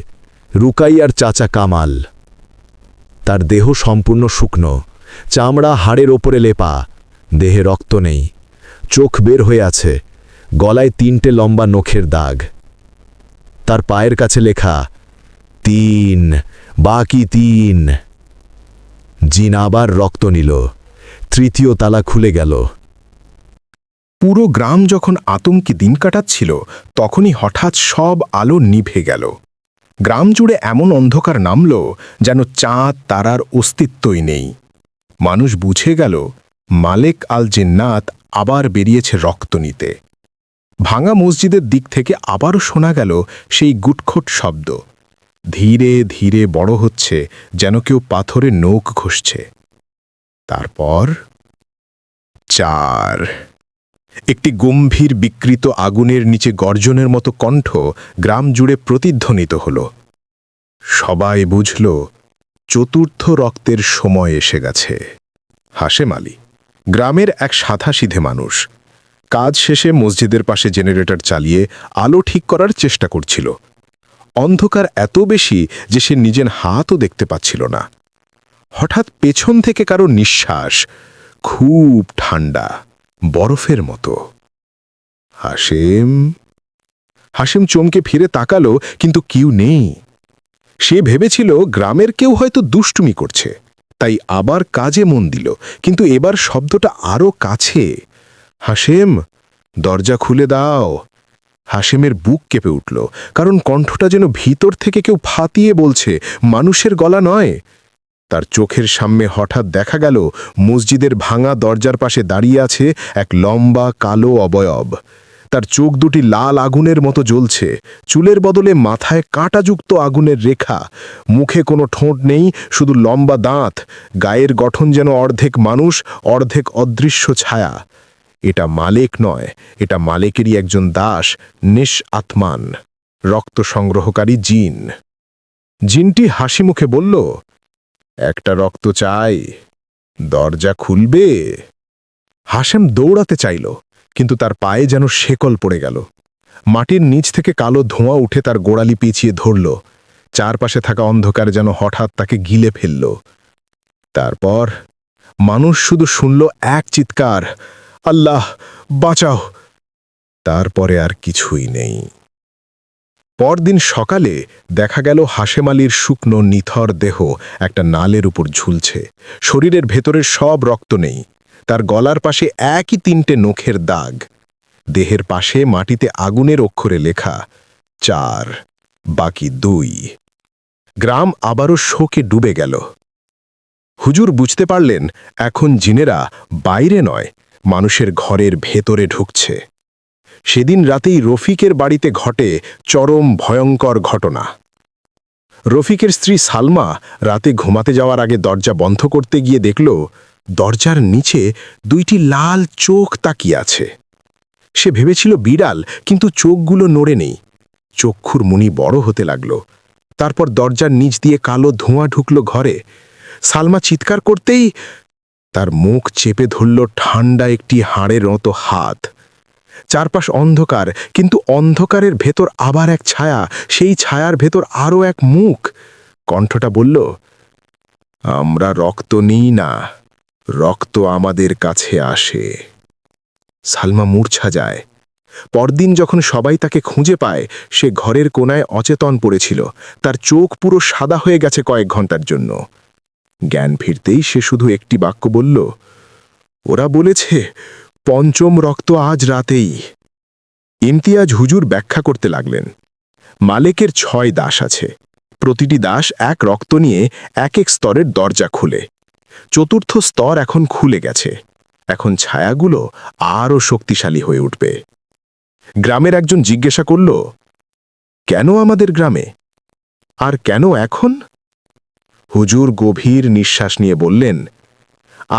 Speaker 2: রুকাই আর চাচা কামাল। তার দেহ সম্পূর্ণ শুকনো, চামড়া হাড়ের ওপরে লেপা, দেহে রক্ত নেই, চোখ বের হয়ে আছে, গলায় 3টে লম্বা নখের দাগ। তার পায়ের কাছে লেখা 3, বাকি 3। জিন আবার রক্ত নিল, 3য় তালা খুলে গেল।
Speaker 3: পুরো গ্রাম যখন আতঙ্কে দিন কাটাচ্ছিল, তখনই হঠাৎ সব আলো নিভে গেল। গ্রাম জুড়ে এমন অন্ধকার নামল যেন চাঁদ তারার অস্তিত্বই নেই। মানুষ বুঝে গেল মালেক আল জিন্নাত আবার বেরিয়েছে রক্ত নিতে। ভাঙা মসজিদের দিক থেকে আবারও শোনা গেল সেই গুটখট শব্দ, ধীরে ধীরে বড় হচ্ছে, যেন কেউ পাথরে নখ ঘষছে। তারপর 4। একটি গম্ভীর বিকৃত আগুনের নিচে গর্জনের মতো কণ্ঠ গ্রাম জুড়ে প্রতিধ্বনিত হল। সবাই বুঝল চতুর্থ রক্তের সময় এসে গেছে। হাশেম আলী গ্রামের এক সাধাসিধে মানুষ, কাজ শেষে মসজিদের পাশে জেনারেটর চালিয়ে আলো ঠিক করার চেষ্টা করছিল। অন্ধকার এত বেশি যে সে নিজের হাতও দেখতে পাচ্ছিল না। হঠাৎ পেছন থেকে কারো নিঃশ্বাস, খুব ঠান্ডা, বরফের মতো। হাশেম হাশেম চমকে ফিরে তাকালো, কিন্তু কেউ নেই। সে ভেবেছিল গ্রামের কেউ হয়তো দুষ্টুমি করছে, তাই আবার কাজে মন দিল, কিন্তু এবার শব্দটা আরও কাছে। হাশেম, দরজা খুলে দাও। হাশেমের বুক কেঁপে উঠল, কারণ কণ্ঠটা যেন ভিতর থেকে কেউ ফাতিয়ে বলছে, মানুষের গলা নয়। তার চোখের সামনে হঠাৎ দেখা গেল মসজিদের ভাঙা দরজার পাশে দাঁড়িয়ে আছে এক লম্বা কালো অবয়ব। তার চোখ দুটি লাল আগুনের মতো জ্বলছে, চুলের বদলে মাথায় কাঁটাযুক্ত আগুনের রেখা, মুখে কোনো ঠোঁট নেই, শুধু লম্বা দাঁত, গায়ের গঠন যেন অর্ধেক মানুষ অর্ধেক অদৃশ্য ছায়া। এটা মালেক নয়, এটা মালেকেরই একজন দাস, নিশ আত্মান, রক্ত সংগ্রহকারী জিন। জিনটি হাসি মুখে বলল, একটা রক্ত চাই, দরজা খুলবে? হাশেম দৌড়াতে চাইল, কিন্তু তার পায়ে যেন শেকল পড়ে গেল। মাটির নিচ থেকে কালো ধোঁয়া উঠে তার গোড়ালি পেঁচিয়ে ধরল। চারপাশে থাকা অন্ধকার যেন হঠাৎ তাকে গিলে ফেলল। তারপর মানুষ শুধু শুনল এক চিৎকার, আল্লাহ বাঁচাও। তারপরে আর কিছুই নেই। পরদিন সকালে দেখা গেল হাশেম আলীর শুকনো নিথর দেহ একটা নালের উপর ঝুলছে। শরীরের ভেতরের সব রক্ত নেই, তার গলার পাশে একই 3টে নখের দাগ। দেহের পাশে মাটিতে আগুনের অক্ষরে লেখা 4, বাকি 2। গ্রাম আবারও শোকে ডুবে গেল। হুজুর বুঝতে পারলেন এখন জিনেরা বাইরে নয়, মানুষের ঘরের ভেতরে ঢুকছে। সেদিন রাতেই রফিকের বাড়িতে ঘটে চরম ভয়ঙ্কর ঘটনা। রফিকের স্ত্রী সালমা রাতে ঘুমাতে যাওয়ার আগে দরজা বন্ধ করতে গিয়ে দেখল দরজার নিচে 2টি লাল চোখ তাকিয়ে আছে। সে ভেবেছিল বিড়াল, কিন্তু চোখগুলো নড়ে নেই। চক্ষুর মুনি বড় হতে লাগল। তারপর দরজার নিচ দিয়ে কালো ধোঁয়া ঢুকল ঘরে। সালমা চিৎকার করতেই তার মুখ চেপে ধরল ঠান্ডা একটি হাড়ের মতো হাত। চারপাশ অন্ধকার, কিন্তু অন্ধকারের ভেতর আবার এক ছায়া, সেই ছায়ার ভেতর আরও এক মুখ। কণ্ঠটা বলল, আমরা রক্ত নিই না, রক্ত আমাদের কাছে আসে। সালমা মূর্ছা যায়। পরদিন যখন সবাই তাকে খুঁজে পায়, সে ঘরের কোনায় অচেতন পড়েছিল। তার চোখ পুরো সাদা হয়ে গেছে কয়েক ঘন্টার জন্য। জ্ঞান ফিরতেই সে শুধু একটি বাক্য বলল, ওরা বলেছে 5ম রক্ত আজ রাতেই। ইমতিয়াজ হুজুর ব্যাখ্যা করতে লাগলেন, মালেকের 6 দাস আছে। প্রতিটি দাস এক রক্ত নিয়ে এক এক স্তরের দরজা খুলে। 4র্থ স্তর এখন খুলে গেছে। এখন ছায়াগুলো আরও শক্তিশালী হয়ে উঠবে। গ্রামের একজন জিজ্ঞাসা করল, কেন আমাদের গ্রামে? আর কেন এখন? হুজুর গভীর নিঃশ্বাস নিয়ে বললেন,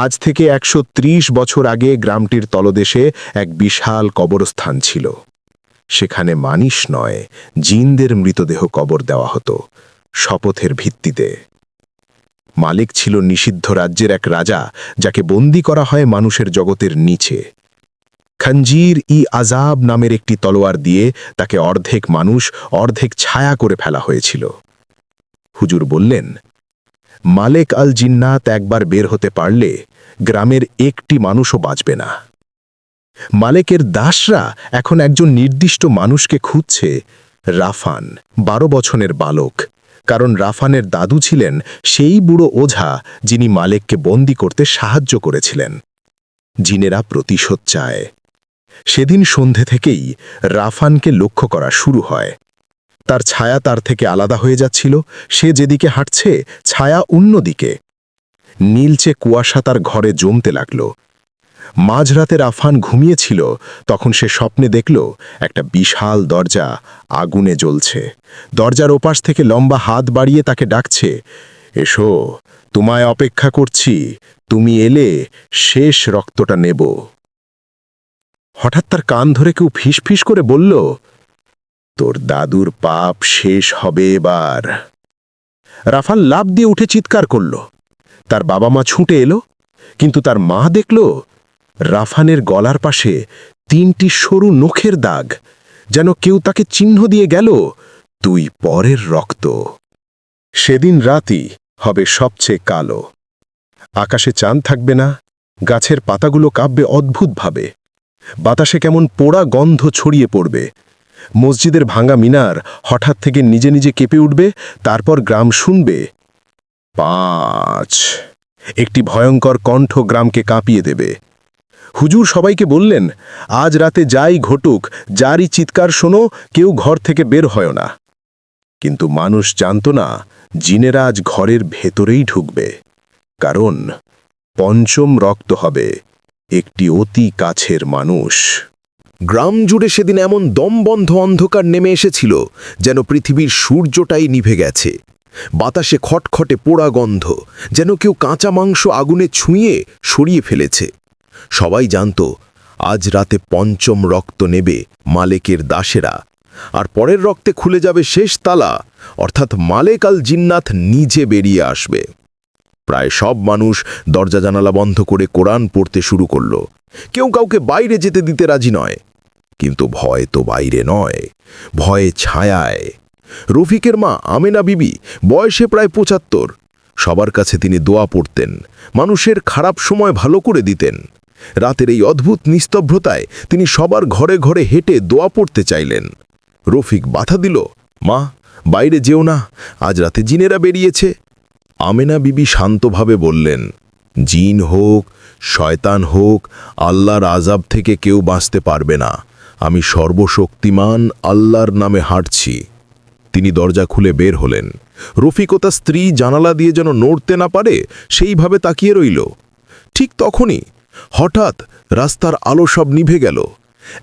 Speaker 3: আজ থেকে 130 বছর আগে গ্রামটির তলদেশে এক বিশাল কবরস্থান ছিল। সেখানে মানুষ নয়, জিনদের মৃতদেহ কবর দেওয়া হতো, শপথের ভিত্তিতে। মালিক ছিল নিষিদ্ধ রাজ্যের এক রাজা, যাকে বন্দী করা হয় মানুষের জগতের নিচে।
Speaker 1: খঞ্জির ই আজাব নামের একটি তলোয়ার দিয়ে তাকে অর্ধেক মানুষ অর্ধেক ছায়া করে ফেলা হয়েছিল। হুজুর বললেন, মালেক আল জিন্নাত একবার বের হতে পারলে গ্রামের একটি মানুষও বাঁচবে না। মালেকের দাসরা এখন একজন নির্দিষ্ট মানুষকে খুঁজছে, রাফান, 12 বছরের বালক, কারণ রাফানের দাদু ছিলেন সেই বুড়ো ওঝা যিনি মালেককে বন্দী করতে সাহায্য করেছিলেন। জিনেরা প্রতিশোধ চায়। সেদিন সন্ধে থেকেই রাফানকে লক্ষ্য করা শুরু হয়। তার ছায়া তার থেকে আলাদা হয়ে যাচ্ছিল, সে যেদিকে হাঁটছে ছায়া অন্যদিকে। নীলচে কুয়াশা তার ঘরে জমতে লাগল। মাঝরাতে রাফান ঘুমিয়েছিল, তখন সে স্বপ্নে দেখল একটা বিশাল দরজা আগুনে জ্বলছে। দরজার ওপাশ থেকে লম্বা হাত বাড়িয়ে তাকে ডাকছে, এসো, তোমায় অপেক্ষা করছি, তুমি এলে শেষ রক্তটা নেব। হঠাৎ তার কান ধরে কেউ ফিসফিস করে বলল, তোর দাদুর পাপ শেষ হবে এবার। রাফান লাফ দিয়ে উঠে চিৎকার করল। তার বাবা মা ছুটে এলো, কিন্তু তার মা দেখল রাফানের গলার পাশে 3টি সরু নখের দাগ, যেন কেউ তাকে চিহ্ন দিয়ে গেল, তুই পরের রক্ত। সেদিন রাতই হবে সবচেয়ে কালো। আকাশে চাঁদ থাকবে না, গাছের পাতাগুলো কাঁপবে অদ্ভুতভাবে, বাতাসে কেমন পোড়া গন্ধ ছড়িয়ে পড়বে। মসজিদের ভাঙা মিনার হঠাৎ থেকে নিজে নিজে কেঁপে উঠবে, তারপর গ্রাম শুনবে 5। একটি ভয়ঙ্কর কণ্ঠ গ্রামকে কাঁপিয়ে দেবে। হুজুর সবাইকে বললেন, আজ রাতে যাই ঘটুক, যারই চিৎকার শোনো, কেউ ঘর থেকে বের হয় না। কিন্তু মানুষ জানত না জিনেরা আজ ঘরের ভেতরেই ঢুকবে, কারণ 5ম রক্ত হবে একটি অতি কাছের মানুষ।
Speaker 3: গ্রাম জুড়ে সেদিন এমন দমবন্ধ অন্ধকার নেমে এসেছিল যেন পৃথিবীর সূর্যটাই নিভে গেছে। বাতাসে খটখটে পোড়া গন্ধ, যেন কেউ কাঁচা মাংস আগুনে ছুঁয়ে সরিয়ে ফেলেছে। সবাই জানত আজ রাতে 5ম রক্ত নেবে মালেকের দাসেরা, আর পরের রক্তে খুলে যাবে শেষ তালা, অর্থাৎ মালেক আল জিন্নাত নিজে বেরিয়ে আসবে। প্রায় সব মানুষ দরজা জানালা বন্ধ করে কোরআন পড়তে শুরু করল। কেউ কাউকে বাইরে যেতে দিতে রাজি নয়। কিন্তু ভয় তো বাইরে নয়, ভয়ে ছায়ায়। রফিকের মা আমেনা বিবি, বয়সে প্রায় 75, সবার কাছে তিনি দোয়া পড়তেন, মানুষের খারাপ সময় ভালো করে দিতেন। রাতের এই অদ্ভুত নিস্তব্ধতায় তিনি সবার ঘরে ঘরে হেঁটে দোয়া পড়তে চাইলেন। রফিক বাধা দিল, মা, বাইরে যেও না, আজ রাতে জিনেরা বেরিয়েছে। আমেনা বিবি শান্তভাবে বললেন, জিন হোক, শয়তান হোক, আল্লাহর আযাব থেকে কেউ বাঁচতে পারবে না। আমি সর্বশক্তিমান আল্লাহর নামে হাঁটছি। তিনি দরজা খুলে বের হলেন। রফিক ও তার স্ত্রী জানালা দিয়ে যেন নড়তে না পারে সেইভাবে তাকিয়ে রইল। ঠিক তখনই হঠাৎ রাস্তার আলো সব নিভে গেল।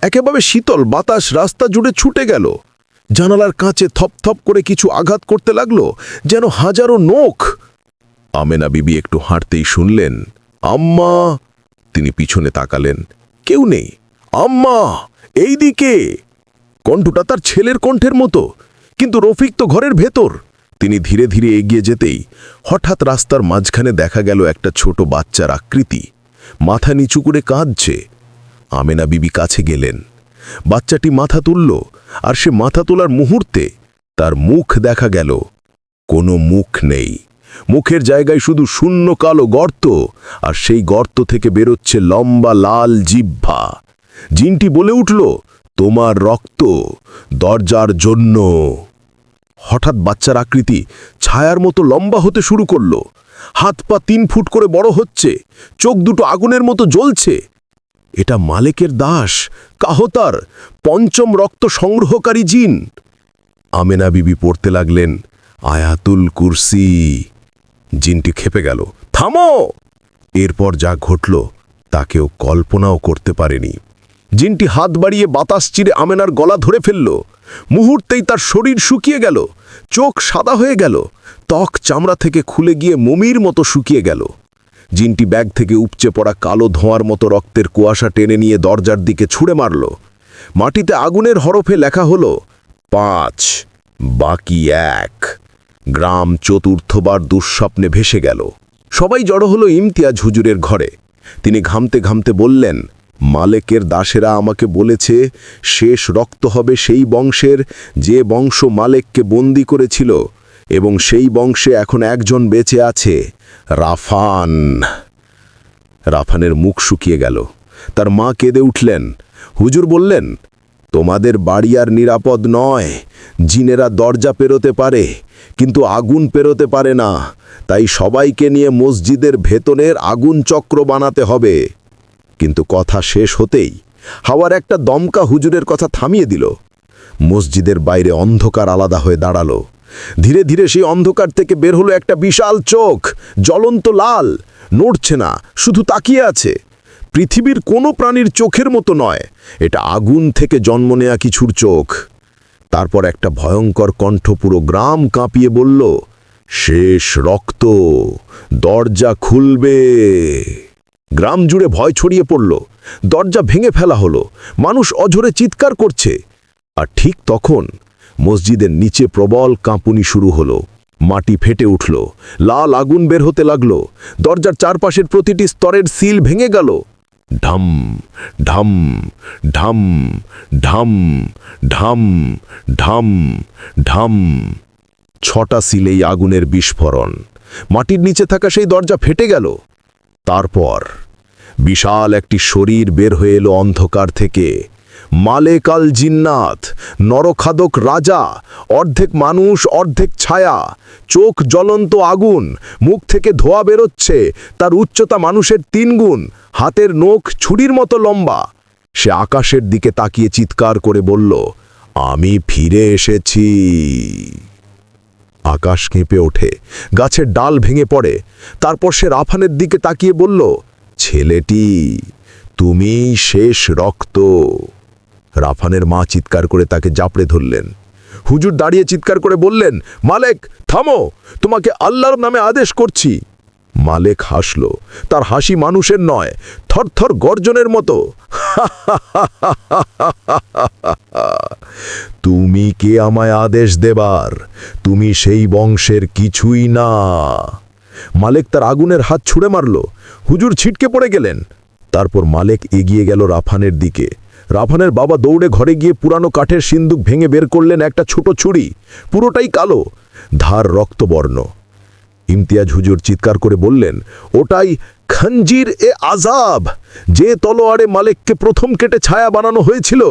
Speaker 3: একেবারে শীতল বাতাস রাস্তা জুড়ে ছুটে গেল। জানালার কাঁচে থপথপ করে কিছু আঘাত করতে লাগলো, যেন হাজারো নখ। আমেনা বিবি একটু হাঁটতেই শুনলেন, আম্মা। তিনি পিছনে তাকালেন, কেউ নেই। আম্মা, এই দিকে। কণ্ঠটা তার ছেলের কণ্ঠের মতো, কিন্তু রফিক তো ঘরের ভেতর। তিনি ধীরে ধীরে এগিয়ে যেতেই হঠাৎ রাস্তার মাঝখানে দেখা গেল একটা ছোট বাচ্চার আকৃতি, মাথা নিচু করে কাঁদছে। আমেনা বিবি কাছে গেলেন। বাচ্চাটি মাথা তুলল, আর সে মাথা তোলার মুহূর্তে তার মুখ দেখা গেল। কোনো মুখ নেই, মুখের জায়গায় শুধু শূন্য কালো গর্ত, আর সেই গর্ত থেকে বেরোচ্ছে লম্বা লাল জিহ্বা। জিনটি বলে উঠল, তোমার রক্ত দরজার জন্য। হঠাৎ বাচ্চার আকৃতি ছায়ার মতো লম্বা হতে শুরু করল। হাত পা 3 ফুট করে বড় হচ্ছে, চোখ দুটো আগুনের মতো জ্বলছে। এটা মালেকের দাস, কাহতার 5ম রক্ত সংগ্রহকারী জিন। আমেনা বিবি পড়তে লাগলেন, আয়াতুল কুরসি। জিনটি খেপে গেল, থামো। এরপর যা ঘটল তা কেউ কল্পনাও করতে পারেনি। জিনটি হাত বাড়িয়ে বাতাস চিরে আমেনার গলা ধরে ফেলল। মুহূর্তেই তার শরীর শুকিয়ে গেল, চোখ সাদা হয়ে গেল, ত্বক চামড়া থেকে খুলে গিয়ে মমির মতো শুকিয়ে গেল। জিনটি ব্যাগ থেকে উপচে পড়া কালো ধোঁয়ার মতো রক্তের কুয়াশা টেনে নিয়ে দরজার দিকে ছুঁড়ে মারল। মাটিতে আগুনের হরফে লেখা হলো 5, বাকি 1। গ্রাম চতুর্থবার দুঃস্বপ্নে ভেসে গেল। সবাই জড়ো হলো ইমতিয়াজ হুজুরের ঘরে। তিনি ঘামতে ঘামতে বললেন,
Speaker 1: মালেকের দাসেরা আমাকে বলেছে শেষ রক্ত হবে সেই বংশের যে বংশ মালেককে বন্দী করেছিল, এবং সেই বংশে এখন একজন বেঁচে আছে, রাফান। রাফানের মুখ শুকিয়ে গেল। তার মা কেঁদে উঠলেন। হুজুর বললেন, তোমাদের বাড়ি আর নিরাপদ নয়। জিনেরা দরজা পেরোতে পারে, কিন্তু আগুন পেরোতে পারে না। তাই সবাইকে নিয়ে মসজিদের ভেতরের আগুন চক্র বানাতে হবে। কিন্তু কথা শেষ হতেই হাওয়ার একটা দমকা হুজুরের কথা থামিয়ে দিল। মসজিদের বাইরে অন্ধকার আলাদা হয়ে দাঁড়ালো। ধীরে ধীরে সেই অন্ধকার থেকে বের হলো একটা বিশাল চোখ, জ্বলন্ত লাল, নড়ছে না, শুধু তাকিয়ে আছে। পৃথিবীর কোনো প্রাণীর চোখের মতো নয়, এটা আগুন থেকে জন্ম নেয়া কিছুর চোখ। তারপর একটা ভয়ঙ্কর কণ্ঠ পুরো গ্রাম কাঁপিয়ে বলল, শেষ রক্ত, দরজা খুলবে। গ্রাম জুড়ে ভয় ছড়িয়ে পড়ল। দরজা ভেঙে ফেলা হলো, মানুষ অঝরে চিৎকার করছে। আর ঠিক তখন মসজিদের নিচে প্রবল কাঁপুনি শুরু হলো। মাটি ফেটে উঠল, লাল আগুন বের হতে লাগল। দরজার চারপাশের প্রতিটি স্তরের সিল ভেঙে গেল। ঢাম ঢাম ঢাম ঢাম ঢাম ঢাম ঢাম। 6টা সিলেই আগুনের বিস্ফোরণ। মাটির নিচে থাকা সেই দরজা ফেটে গেল। তারপর বিশাল একটি শরীর বের হয়ে এলো অন্ধকার থেকে। মালেক আল জিন্নাত, নরখাদক রাজা, অর্ধেক মানুষ অর্ধেক ছায়া, চোখ জ্বলন্ত আগুন, মুখ থেকে ধোঁয়া বেরোচ্ছে। তার উচ্চতা মানুষের 3 গুণ, হাতের নখ ছুরির মতো লম্বা। সে আকাশের দিকে তাকিয়ে চিৎকার করে বলল, আমি ফিরে এসেছি। আকাশ কেঁপে ওঠে, গাছের ডাল ভেঙে পড়ে। তারপর সে রাফানের দিকে তাকিয়ে বলল, ছেলেটি, তুমি শেষ রক্ত। রাফানের মা চিৎকার করে তাকে জাপড়ে ধরলেন। হুজুর দাঁড়িয়ে চিৎকার করে বললেন, মালেক থামো, তোমাকে আল্লাহর নামে আদেশ করছি। মালেক হাসল। তার হাসি মানুষের নয়, থরথর গর্জনের মতো। তুমি কে আমায় আদেশ দেবার? তুমি সেই বংশের কিছুই না। মালেক তার আগুনের হাত ছুঁড়ে মারল। হুজুর ছিটকে পড়ে গেলেন। তারপর মালেক এগিয়ে গেল রাফানের দিকে। রাফানের বাবা দৌড়ে ঘরে গিয়ে পুরানো কাঠের সিন্দুক ভেঙে বের করলেন একটা ছোট ছুরি, পুরোটাই কালো, ধার রক্তবর্ণ। ইমতিয়াজ হুজুর চিৎকার করে বললেন, ওটাই খঞ্জির এ আজাব, যে তলোয়ারে মালেককে প্রথম কেটে ছায়া বানানো হয়েছিল।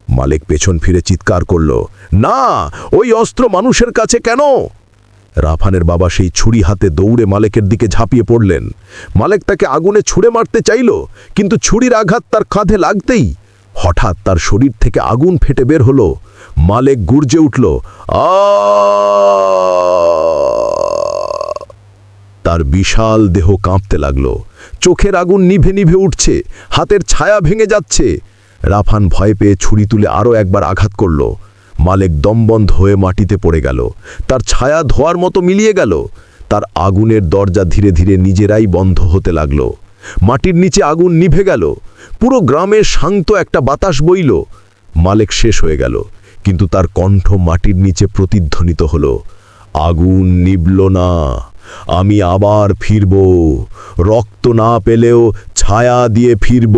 Speaker 1: মালেক পেছন ফিরে চিৎকার করল, না, ওই অস্ত্র মানুষের কাছে কেন? রাফানের বাবা সেই ছুরি হাতে দৌড়ে মালেকের দিকে ঝাঁপিয়ে পড়লেন। মালেক তাকে আগুনে ছুঁড়ে মারতে চাইল, কিন্তু ছুরির আঘাত তার কাঁধে লাগতেই হঠাৎ তার শরীর থেকে আগুন ফেটে বের হলো। মালেক গর্জে উঠল, আ! তার বিশাল দেহ কাঁপতে লাগল। চোখের আগুন নিভে নিভে উঠছে, হাতের ছায়া ভেঙে যাচ্ছে। রাফান ভয় পেয়ে ছুরি তুলে আরও একবার আঘাত করল। মালেক দমবন্ধ হয়ে মাটিতে পড়ে গেল। তার ছায়া ধোয়ার মতো মিলিয়ে গেল। তার আগুনের দরজা ধীরে ধীরে নিজেরাই বন্ধ হতে লাগল। মাটির নিচে আগুন নিভে গেল। পুরো গ্রামে শান্ত একটা বাতাস বইল। মালেক শেষ হয়ে গেল, কিন্তু তার কণ্ঠ মাটির নিচে প্রতিধ্বনিত হল, আগুন নিভল না, আমি আবার ফিরব, রক্ত না পেলেও ছায়া দিয়ে ফিরব।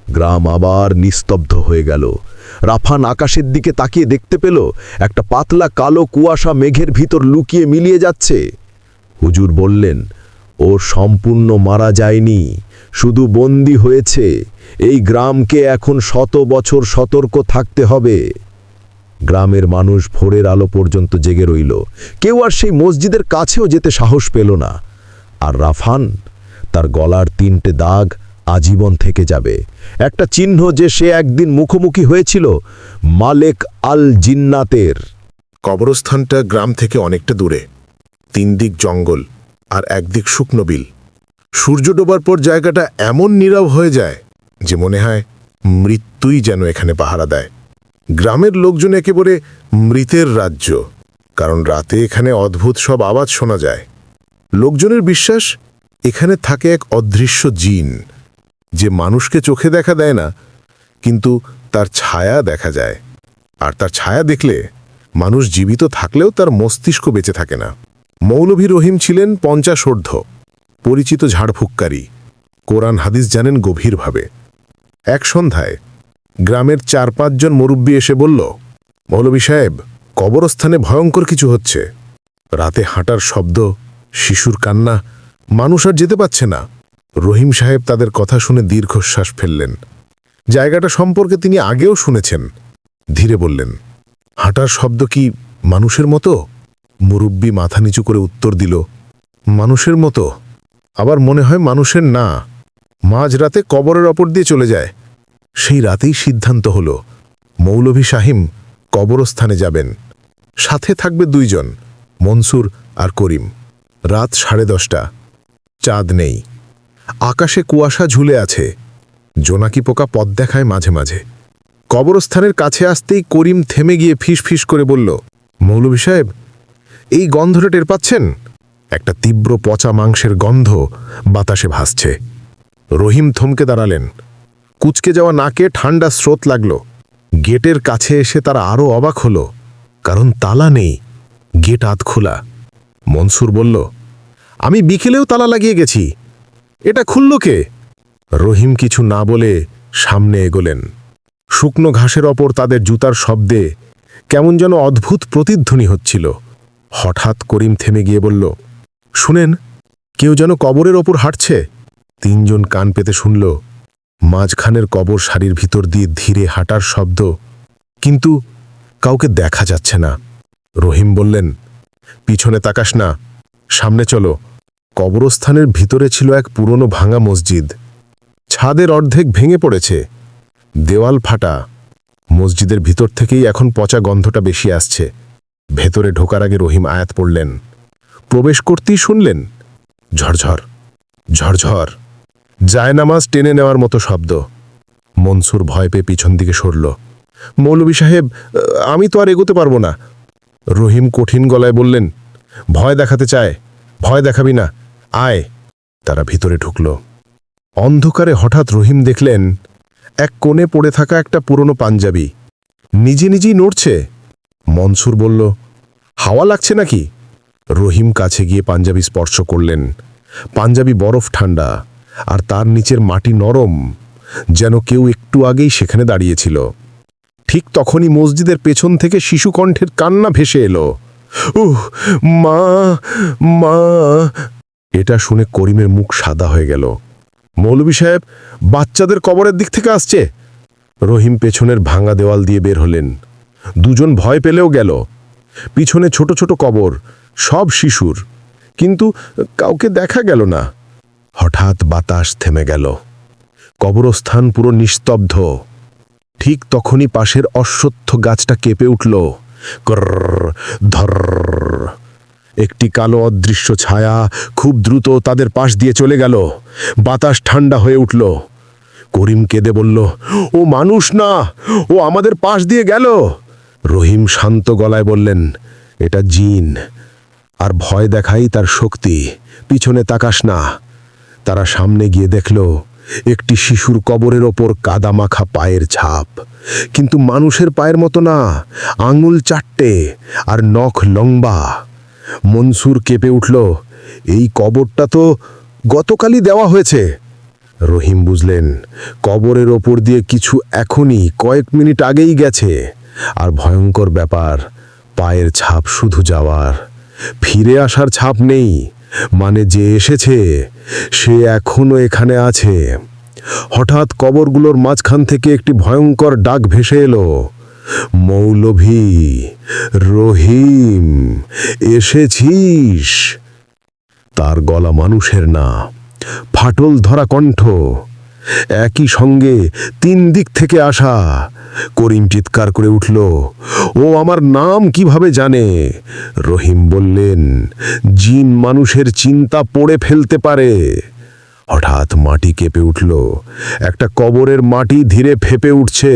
Speaker 1: গ্রাম আবার নিস্তব্ধ হয়ে গেল। রাফান আকাশের দিকে তাকিয়ে দেখতে পেল একটা পাতলা কালো কুয়াশা মেঘের ভিতর লুকিয়ে মিলিয়ে যাচ্ছে। হুজুর বললেন, ও সম্পূর্ণ মারা যায়নি, শুধু বন্দী হয়েছে। এই গ্রামকে এখন 100 বছর সতর্ক থাকতে হবে। গ্রামের মানুষ ভোরের আলো পর্যন্ত জেগে রইল। কেউ আর সেই মসজিদের কাছেও যেতে সাহস পেল না। আর রাফান, তার গলার 3টে দাগ আজীবন থেকে যাবে, একটা চিহ্ন যে সে একদিন মুখোমুখি হয়েছিল মালেক আল জিন্নাতের।
Speaker 2: কবরস্থানটা গ্রাম থেকে অনেকটা দূরে। 3 দিক জঙ্গল আর একদিক শুকনো বিল। সূর্য ডোবার পর জায়গাটা এমন নীরব হয়ে যায় যে মনে হয় মৃত্যুই যেন এখানে পাহারা দেয়। গ্রামের লোকজন একেবারে মৃতের রাজ্য, কারণ রাতে এখানে অদ্ভুত সব আওয়াজ শোনা যায়। লোকজনের বিশ্বাস এখানে থাকে এক অদৃশ্য জিন, যে মানুষকে চোখে দেখা দেয় না, কিন্তু তার ছায়া দেখা যায়। আর তার ছায়া দেখলে মানুষ জীবিত থাকলেও তার মস্তিষ্ক বেঁচে থাকে না। মৌলভী রহিম ছিলেন 50 ঊর্ধ্ব, পরিচিত ঝাড়ফুঁককারী। কোরআন হাদিস জানেন গভীরভাবে। এক সন্ধ্যায় গ্রামের 4-5 জন মুরব্বী এসে বলল, মৌলভী সাহেব, কবরস্থানে ভয়ঙ্কর কিছু হচ্ছে। রাতে হাঁটার শব্দ, শিশুর কান্না, মানুষ আর যেতে পারছে না। রহিম সাহেব তাদের কথা শুনে দীর্ঘশ্বাস ফেললেন। জায়গাটা সম্পর্কে তিনি আগেও শুনেছেন। ধীরে বললেন, হাঁটার শব্দ কি মানুষের মতো? মুরব্বী মাথা নিচু করে উত্তর দিল, মানুষের মতো, আবার মনে হয় মানুষের না। মাঝরাতে কবরের ওপর দিয়ে চলে যায়। সেই রাতেই সিদ্ধান্ত হল, মৌলভী সাহিম কবরস্থানে যাবেন। সাথে থাকবে 2 জন, মনসুর আর করিম। রাত 10:30। চাঁদ নেই, আকাশে কুয়াশা ঝুলে আছে। জোনাকি পোকা পথ দেখায় মাঝে মাঝে। কবরস্থানের কাছে আসতেই করিম থেমে গিয়ে ফিস ফিস করে বলল, মৌলভী সাহেব, এই গন্ধটা টের পাচ্ছেন? একটা তীব্র পচা মাংসের গন্ধ বাতাসে ভাসছে। রহিম থমকে দাঁড়ালেন। কুচকে যাওয়া নাকে ঠান্ডা স্রোত লাগল। গেটের কাছে এসে তারা আরও অবাক হল, কারণ তালা নেই, গেট আধখোলা। মনসুর বলল, আমি বিকেলেও তালা লাগিয়ে গেছি, এটা খুলল কে? রহিম কিছু না বলে সামনে এগোলেন। শুকনো ঘাসের ওপর তাদের জুতার শব্দে কেমন যেন অদ্ভুত প্রতিধ্বনি হচ্ছিল। হঠাৎ করিম থেমে গিয়ে বলল, শুনেন, কেউ যেন কবরের ওপর হাঁটছে। 3 জন কান পেতে শুনল। মাঝখানের কবর সারির ভিতর দিয়ে ধীরে হাঁটার শব্দ, কিন্তু কাউকে দেখা যাচ্ছে না। রহিম বললেন, পিছনে তাকাস না, সামনে চলো। কবরস্থানের ভিতরে ছিল এক পুরনো ভাঙা মসজিদ। ছাদের অর্ধেক ভেঙে পড়েছে, দেওয়াল ফাটা। মসজিদের ভিতর থেকেই এখন পচা গন্ধটা বেশি আসছে। ভেতরে ঢোকার আগে রহিম আয়াত পড়লেন। প্রবেশ করতেই শুনলেন ঝরঝর ঝরঝর, জায়নামাজ টেনে নেওয়ার মতো শব্দ। মনসুর ভয় পেয়ে পিছন দিকে সরল। মৌলভী সাহেব, আমি তো আর এগোতে পারবো না। রহিম কঠিন গলায় বললেন, ভয় দেখাতে চায়, ভয় দেখাবি না, আয়। তারা ভিতরে ঢুকল। অন্ধকারে হঠাৎ রহিম দেখলেন এক কোণে পড়ে থাকা একটা পুরনো পাঞ্জাবি নিজে নিজেই নড়ছে। মনসুর বলল, হাওয়া লাগছে নাকি? রহিম কাছে গিয়ে পাঞ্জাবি স্পর্শ করলেন। পাঞ্জাবি বরফ ঠান্ডা, আর তার নিচের মাটি নরম, যেন কেউ একটু আগেই সেখানে দাঁড়িয়েছিল। ঠিক তখনই মসজিদের পেছন থেকে শিশু কণ্ঠের কান্না ভেসে এলো, উহ, মা, মা। এটা শুনে করিমের মুখ সাদা হয়ে গেল। মৌলভী সাহেব, বাচ্চাদের কবরের দিক থেকে আসছে। রহিম পেছনের ভাঙা দেওয়াল দিয়ে বের হলেন। 2 জন ভয় পেলেও গেল। পিছনে ছোট ছোট কবর, সব শিশুর, কিন্তু কাউকে দেখা গেল না। হঠাৎ বাতাস থেমে গেল। কবরস্থান পুরো নিস্তব্ধ। ঠিক তখনই পাশের অশ্বত্থ গাছটা কেঁপে উঠল, করর ধর। একটি কালো অদৃশ্য ছায়া খুব দ্রুত তাদের পাশ দিয়ে চলে গেল। বাতাস ঠান্ডা হয়ে উঠল। করিম কেঁদে বলল, ও মানুষ না, ও আমাদের পাশ দিয়ে গেল। রহিম শান্ত গলায় বললেন, এটা জিন, আর ভয় দেখাই তার শক্তি, পিছনে তাকাস না। তারা সামনে গিয়ে দেখল একটি শিশুর কবরের ওপর কাদামাখা পায়ের ছাপ, কিন্তু মানুষের পায়ের মতো না, আঙুল 4টে আর নখ লম্বা। মনসুর কেঁপে উঠল, এই কবরটা তো গতকালই দেওয়া হয়েছে। রহিম বুঝলেন কবরের ওপর দিয়ে কিছু এখনই কয়েক মিনিট আগেই গেছে। আর ভয়ঙ্কর ব্যাপার, পায়ের ছাপ শুধু যাওয়ার, ফিরে আসার ছাপ নেই। মানে যে এসেছে সে এখনো এখানে আছে। হঠাৎ কবরগুলোর মাঝখান থেকে একটি ভয়ঙ্কর ডাক ভেসে এলো, মৌলভী, রহিম, এসেছিস। তার গলা মানুষের না, ফাটল ধরা কণ্ঠ। একই সঙ্গে 3 দিক থেকে আসা। করিম চিৎকার করে উঠল, ও আমার নাম কিভাবে জানে? রহিম বললেন, জিন মানুষের চিন্তা পড়ে ফেলতে পারে। হঠাৎ মাটি কেঁপে উঠল। একটা কবরের মাটি ধীরে ফেঁপে উঠছে।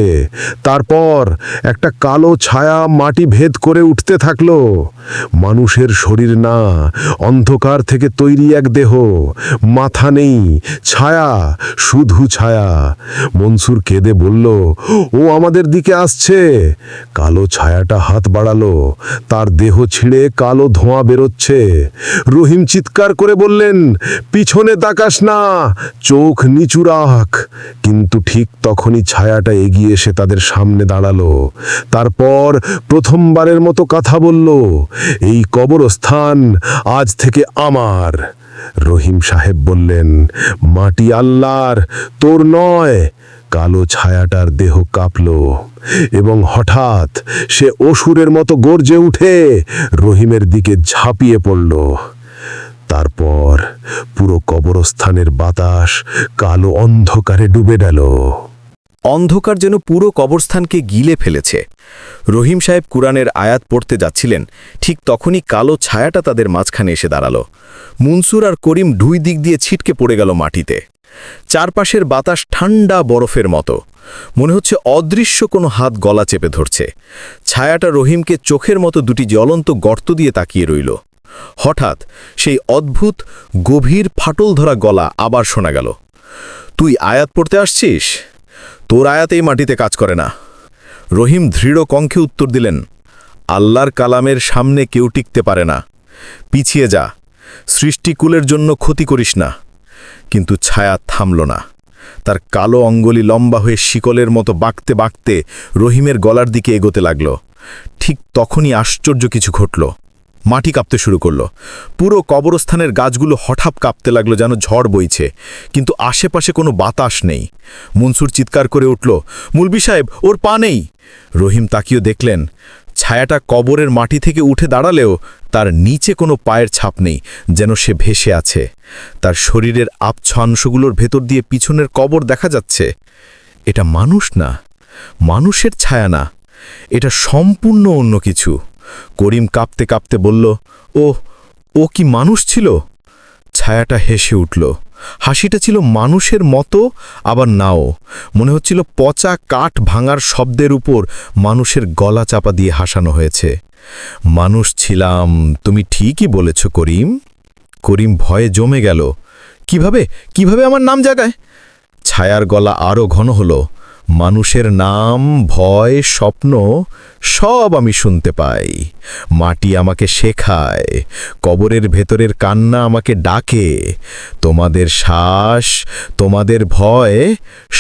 Speaker 2: তারপর একটা কালো ছায়া মাটি ভেদ করে উঠতে থাকলো। মানুষের শরীর না, অন্ধকার থেকে তৈরি এক দেহ। মাথা নেই, ছায়া, শুধু ছায়া। মনসুর কেঁদে বলল, ও আমাদের দিকে আসছে। কালো ছায়াটা হাত বাড়ালো, তার দেহ ছিঁড়ে কালো ধোঁয়া বেরোচ্ছে। রহিম চিৎকার করে বললেন, পিছনে তাকাস না, চোখ নিচু রাখ। কিন্তু ঠিক তখনই ছায়াটা এগিয়ে এসে তাদের সামনে দাঁড়ালো। তারপর প্রথমবারের মতো কথা বলল, এই কবরস্থান আজ থেকে আমার। রহিম সাহেব বললেন, মাটি আল্লাহর, তোর নয়। কালো ছায়াটার দেহ কাঁপল এবং হঠাৎ সে অসুরের মতো গর্জে উঠে রহিমের দিকে ঝাঁপিয়ে পড়ল। তারপর পুরো কবরস্থানের বাতাস কালো অন্ধকারে ডুবে গেল।
Speaker 4: অন্ধকার যেন পুরো কবরস্থানকে গিলে ফেলেছে। রহিম সাহেব কুরআনের আয়াত পড়তে যাচ্ছিলেন, ঠিক তখনই কালো ছায়াটা তাদের মাঝখানে এসে দাঁড়ালো। মুনসুর আর করিম দুই দিক দিয়ে ছিটকে পড়ে গেল মাটিতে। চারপাশের বাতাস ঠান্ডা বরফের মতো, মনে হচ্ছে অদৃশ্য কোনো হাত গলা চেপে ধরছে। ছায়াটা রহিমকে চোখের মতো দুটি জ্বলন্ত গর্ত দিয়ে তাকিয়ে রইল। হঠাৎ সেই অদ্ভুত গভীর ফাটল ধরা গলা আবার শোনা গেল। তুই আয়াত পড়তে আসছিস? তোর আয়াতেই মাটিতে কাজ করে না। রহিম দৃঢ় কণ্ঠে উত্তর দিলেন, আল্লাহর কালামের সামনে কেউ টিকতে পারে না। পিছিয়ে যা, সৃষ্টিকুলের জন্য ক্ষতি করিস না। কিন্তু ছায়া থামল না। তার কালো অঙ্গুলি লম্বা হয়ে শিকলের মতো বাঁকতে বাঁকতে রহিমের গলার দিকে এগোতে লাগল। ঠিক তখনই আশ্চর্য কিছু ঘটল। মাটি কাঁপতে শুরু করল। পুরো কবরস্থানের গাছগুলো হঠাৎ কাঁপতে লাগলো, যেন ঝড় বইছে, কিন্তু আশেপাশে কোনো বাতাস নেই। মনসুর চিৎকার করে উঠল, মুলবি সাহেব, ওর পা নেই। রহিম তাকিয়ে দেখলেন, ছায়াটা কবরের মাটি থেকে উঠে দাঁড়ালেও তার নিচে কোনো পায়ের ছাপ নেই, যেন সে ভেসে আছে। তার শরীরের আবছাংশগুলোর ভেতর দিয়ে পিছনের কবর দেখা যাচ্ছে। এটা মানুষ না, মানুষের ছায়া না, এটা সম্পূর্ণ অন্য কিছু। করিম কাঁপতে কাঁপতে বলল, ও কি মানুষ ছিল? ছায়াটা হেসে উঠল। হাসিটা ছিল মানুষের মতো, আবার নাও। মনে হচ্ছিল পচা কাঠ ভাঙার শব্দের উপর মানুষের গলা চাপা দিয়ে হাসানো হয়েছে। মানুষ ছিলাম, তুমি ঠিকই বলেছ করিম। করিম ভয়ে জমে গেল। কিভাবে আমার নাম জাগায়? ছায়ার গলা আরও ঘন হলো। মানুষের নাম, ভয়, স্বপ্ন সব আমি শুনতে পাই। মাটি আমাকে শেখায়, কবরের ভেতরের কান্না আমাকে ডাকে। তোমাদের শ্বাস, তোমাদের ভয়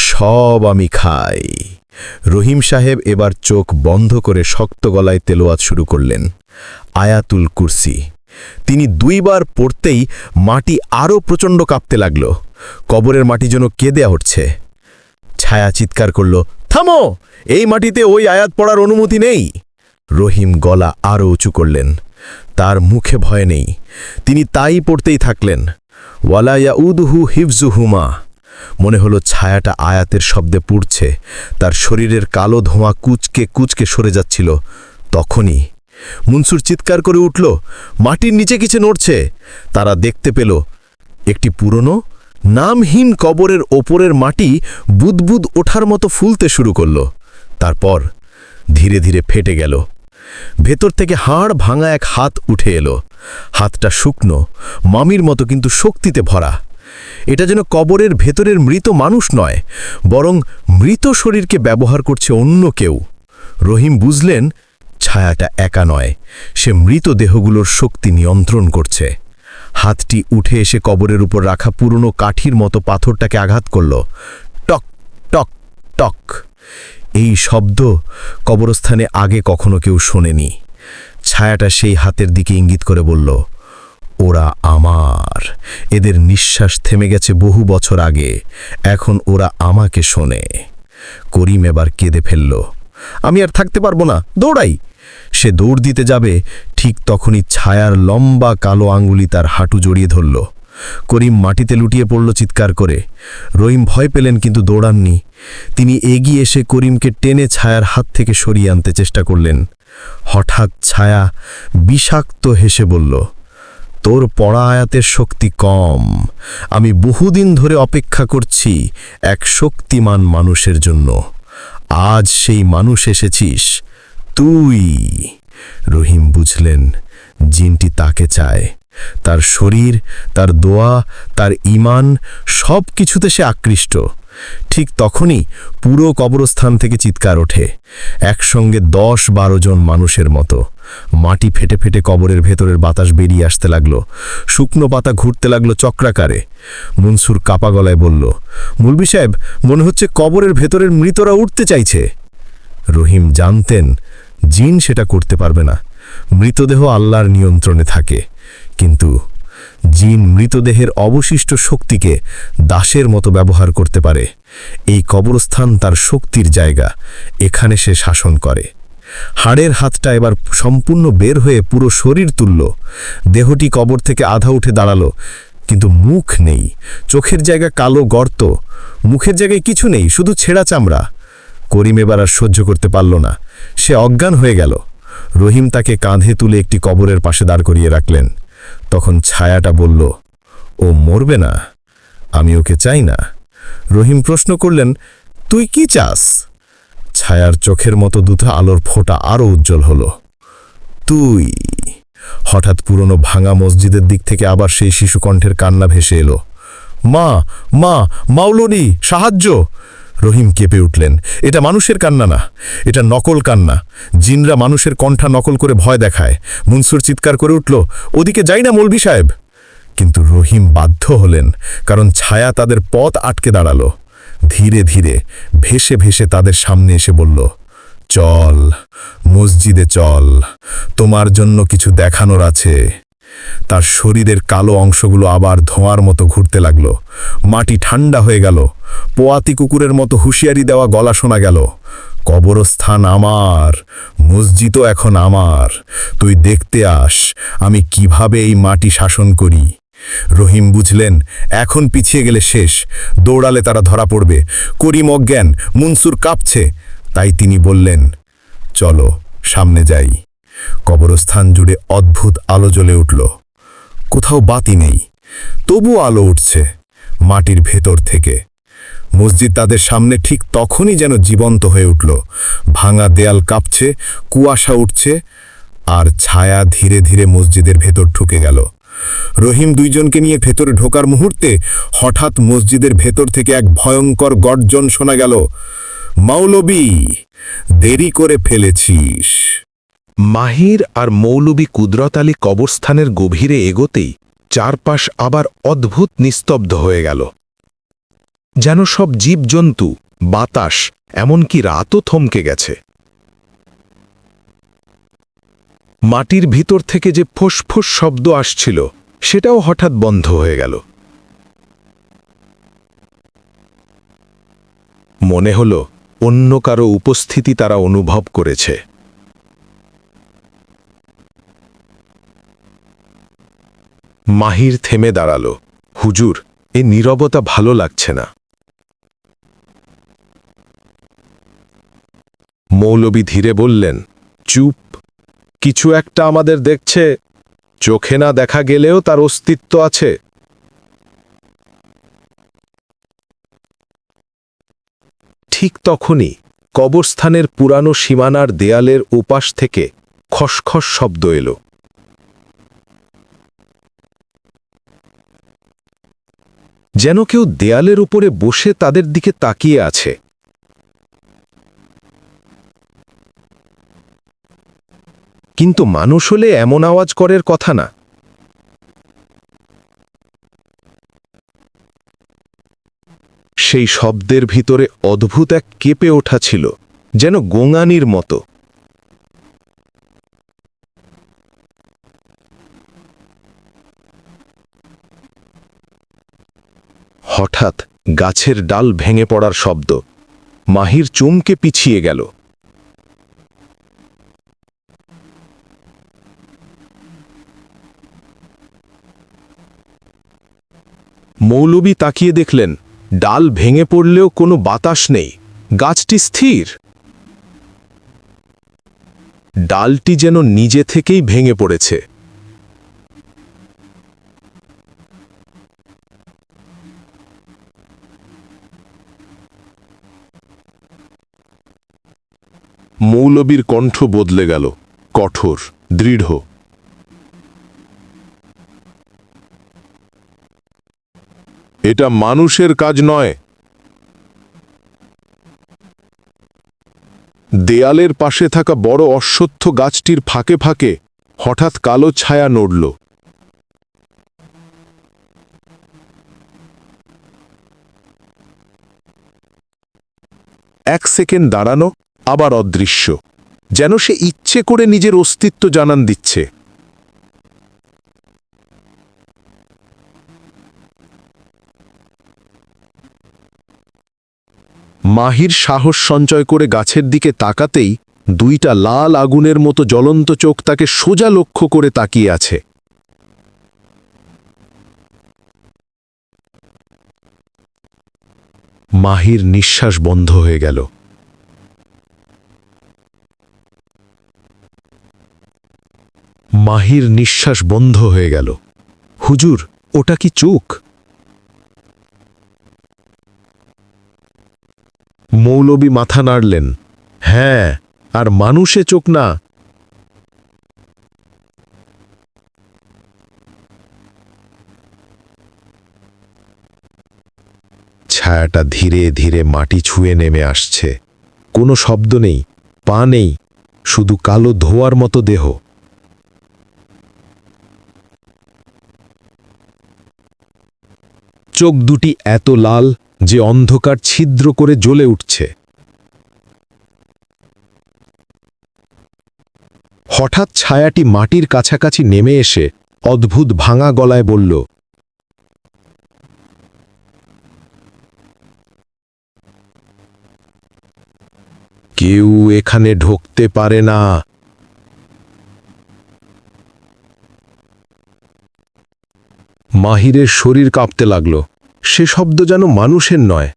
Speaker 4: সব আমি খাই। রহিম সাহেব এবার চোখ বন্ধ করে শক্ত গলায় তেলাওয়াত শুরু করলেন, আয়াতুল কুরসি। তিনি দুইবার পড়তেই মাটি আরও প্রচণ্ড কাঁপতে লাগল। কবরের মাটি যেন কেঁদে উঠছে। ছায়া চিৎকার করল, থামো, এই মাটিতে ওই আয়াত পড়ার অনুমতি নেই। রহিম গলা আরও উঁচু করলেন। তার মুখে ভয় নেই, তিনি তাই পড়তেই থাকলেন, ওয়ালা ইয়াউদুহু হিফজুহুমা। মনে হলো ছায়াটা আয়াতের শব্দে পুড়ছে, তার শরীরের কালো ধোঁয়া কুচকে কুচকে সরে যাচ্ছিল। তখনই মুনসুর চিৎকার করে উঠল, মাটির নিচে কিছু নড়ছে। তারা দেখতে পেল একটি পুরনো নামহীন কবরের ওপরের মাটি বুদবুদ ওঠার মতো ফুলতে শুরু করল। তারপর ধীরে ধীরে ফেটে গেল। ভেতর থেকে হাড় ভাঙা এক হাত উঠে এলো। হাতটা শুকনো, মামির মতো, কিন্তু শক্তিতে ভরা। এটা যেন কবরের ভেতরের মৃত মানুষ নয়, বরং মৃত শরীরকে ব্যবহার করছে অন্য কেউ। রহিম বুঝলেন, ছায়াটা একা নয়, সে মৃত দেহগুলোর শক্তি নিয়ন্ত্রণ করছে। হাতটি উঠে এসে কবরের উপর রাখা পুরনো কাঠির মতো পাথরটাকে আঘাত করল। টক টক টক। এই শব্দ কবরস্থানে আগে কখনো কেউ শোনেনি। ছায়াটা সেই হাতের দিকে ইঙ্গিত করে বলল, ওরা আমার। এদের নিঃশ্বাস থেমে গেছে বহু বছর আগে, এখন ওরা আমাকে শোনে। করিম এবার কেঁদে ফেলল, আমি আর থাকতে পারবো না, দৌড়াই। সে দৌড় দিতে যাবে, ঠিক তখনই ছায়ার লম্বা কালো আঙ্গুলি তার হাঁটু জড়িয়ে ধরল। করিম মাটিতে লুটিয়ে পড়ল চিৎকার করে। রহিম ভয় পেলেন, কিন্তু দৌড়াননি। তিনি এগিয়ে এসে করিমকে টেনে ছায়ার হাত থেকে সরিয়ে আনতে চেষ্টা করলেন। হঠাৎ ছায়া বিষাক্ত হেসে বলল, তোর পড়া আয়াতের শক্তি কম। আমি বহুদিন ধরে অপেক্ষা করছি এক শক্তিমান মানুষের জন্য। আজ সেই মানুষ এসেছিস তুই। রহিম বুঝলেন, জিনটি তাকে চায়। তার শরীর, তার দোয়া, তার ঈমান সব কিছুতে সে আকৃষ্ট। ঠিক তখনই পুরো কবরস্থান থেকে চিৎকার ওঠে, একসঙ্গে 10-12 জন মানুষের মতো। মাটি ফেটে ফেটে কবরের ভেতরের বাতাস বেরিয়ে আসতে লাগলো। শুকনো পাতা ঘুরতে লাগলো চক্রাকারে। মনসুর কাপা গলায় বলল, মুলবি সাহেব, মনে হচ্ছে কবরের ভেতরের মৃতরা উঠতে চাইছে। রহিম জানতেন জিন সেটা করতে পারবে না। মৃতদেহ আল্লাহর নিয়ন্ত্রণে থাকে, কিন্তু জিন মৃতদেহের অবশিষ্ট শক্তিকে দাসের মতো ব্যবহার করতে পারে। এই কবরস্থান তার শক্তির জায়গা, এখানে সে শাসন করে। হাড়ের হাতটা এবার সম্পূর্ণ বের হয়ে পুরো শরীর তুলল। দেহটি কবর থেকে আধা উঠে দাঁড়ালো, কিন্তু মুখ নেই। চোখের জায়গা কালো গর্ত, মুখের জায়গায় কিছু নেই, শুধু ছেঁড়া চামড়া। করিম এবার আর সহ্য করতে পারল না, সে অজ্ঞান হয়ে গেল। রহিম তাকে কাঁধে তুলে একটি কবরের পাশে দাঁড় করিয়ে রাখলেন। তখন ছায়াটা বলল, ও মরবে না, আমি ওকে চাই না। রহিম প্রশ্ন করলেন, তুই কি চাস? ছায়ার চোখের মতো দুটো আলোর ফোঁটা আরও উজ্জ্বল হলো। তুই। হঠাৎ পুরনো ভাঙা মসজিদের দিক থেকে আবার সেই শিশুকণ্ঠের কান্না ভেসে এলো, মা, মা, মাওলনি, সাহায্য! রহিম কেঁপে উঠলেন। এটা মানুষের কান্না না, এটা নকল কান্না। জিনরা মানুষের কণ্ঠা নকল করে ভয় দেখায়। মনসুর চিৎকার করে উঠল, ওদিকে যাই না মৌলভী সাহেব। কিন্তু রহিম বাধ্য হলেন, কারণ ছায়া তাদের পথ আটকে দাঁড়ালো। ধীরে ধীরে ভেসে ভেসে তাদের সামনে এসে বলল, চল, মসজিদে চল, তোমার জন্য কিছু দেখানোর আছে। তার শরীরের কালো অংশগুলো আবার ধোঁয়ার মতো ঘুরতে লাগলো। মাটি ঠান্ডা হয়ে গেল। পোয়াতি কুকুরের মতো হুঁশিয়ারি দেওয়া গলা শোনা গেল, কবরস্থান আমার, মসজিদও এখন আমার। তুই দেখতে আস আমি কিভাবে এই মাটি শাসন করি। রহিম বুঝলেন এখন পিছিয়ে গেলে শেষ, দৌড়ালে তারা ধরা পড়বে। করিম অজ্ঞান, মনসুর কাঁপছে। তাই তিনি বললেন, চলো সামনে যাই। কবরস্থান জুড়ে অদ্ভুত আলো জ্বলে উঠল। কোথাও বাতি নেই, তবু আলো উঠছে মাটির ভেতর থেকে। মসজিদ তাদের সামনে ঠিক তখনই যেন জীবন্ত হয়ে উঠল। ভাঙা দেয়াল কাঁপছে, কুয়াশা উঠছে, আর ছায়া ধীরে ধীরে মসজিদের ভেতর ঢুকে গেল। রহিম দুইজনকে নিয়ে ভেতরে ঢোকার মুহূর্তে হঠাৎ মসজিদের ভেতর থেকে এক ভয়ঙ্কর গর্জন শোনা গেল, মাওলবি, দেরি করে ফেলেছিস।
Speaker 2: মাহির আর মৌলবী কুদরত আলী কবরস্থানের গভীরে এগোতেই চারপাশ আবার অদ্ভুত নিস্তব্ধ হয়ে গেল। যেন সব জীবজন্তু, বাতাস, এমনকি রাতও থমকে গেছে। মাটির ভিতর থেকে যে ফোঁস শব্দ আসছিল সেটাও হঠাৎ বন্ধ হয়ে গেল। মনে হল অন্য কারো উপস্থিতি তারা অনুভব করেছে। মাহির থেমে দাঁড়াল, হুজুর, এ নীরবতা ভালো লাগছে না। মৌলবী ধীরে বললেন, চুপ, কিছু একটা আমাদের দেখছে, চোখে না দেখা গেলেও তার অস্তিত্ব আছে। ঠিক তখনই কবরস্থানের পুরানো সীমানার দেয়ালের ওপাশ থেকে খসখস শব্দ এলো। যেন কেউ দেয়ালের উপরে বসে তাদের দিকে তাকিয়ে আছে। কিন্তু মানুষ হলে এমন আওয়াজ করার কথা না। সেই শব্দের ভিতরে অদ্ভুত এক কেঁপে ওঠা ছিল, যেন গোঙানির মতো। হঠাৎ গাছের ডাল ভেঙে পড়ার শব্দ। মাহির চমকে পিছিয়ে গেল। মৌলবী তাকিয়ে দেখলেন, ডাল ভেঙে পড়লেও কোনো বাতাস নেই, গাছটি স্থির। ডালটি যেন নিজে থেকেই ভেঙে পড়েছে। মৌলবীর কণ্ঠ বদলে গেল, কঠোর, দৃঢ়। এটা মানুষের কাজ নয়।
Speaker 1: দেয়ালের পাশে থাকা বড় অশ্বত্থ গাছটির ফাঁকে ফাঁকে হঠাৎ কালো ছায়া নড়ল। এক সেকেন্ড দাঁড়ানো, আবার অদৃশ্য, যেন সে ইচ্ছে করে নিজের অস্তিত্ব জানান দিচ্ছে। মাহির সাহস সঞ্চয় করে গাছের দিকে তাকাতেই দুইটা লাল আগুনের মতো জ্বলন্ত চোখ তাকে সোজা লক্ষ্য করে তাকিয়ে আছে। মাহির নিঃশ্বাস বন্ধ হয়ে গেল। মাহির নিঃশ্বাস বন্ধ হয়ে গেল। হুজুর, ওটা কি চোখ? মৌলবী মাথা নাড়লেন। হ্যাঁ, আর মানুষে চোখ না। ছায়াটা ধীরে ধীরে মাটি ছুঁয়ে নেমে আসছে। কোনো শব্দ নেই, পা নেই, শুধু কালো ধোঁয়ার মতো দেহ। চোখ দুটি এত লাল যে অন্ধকার ছিদ্র করে জ্বলে উঠছে। হঠাৎ ছায়াটি মাটির কাছাকাছি নেমে এসে অদ্ভুত ভাঙা গলায় বলল, কেউ এখানে ঢুকতে পারে না। মাহিরের শরীর কাঁপতে লাগল। সে শব্দ যেন মানুষের নয়,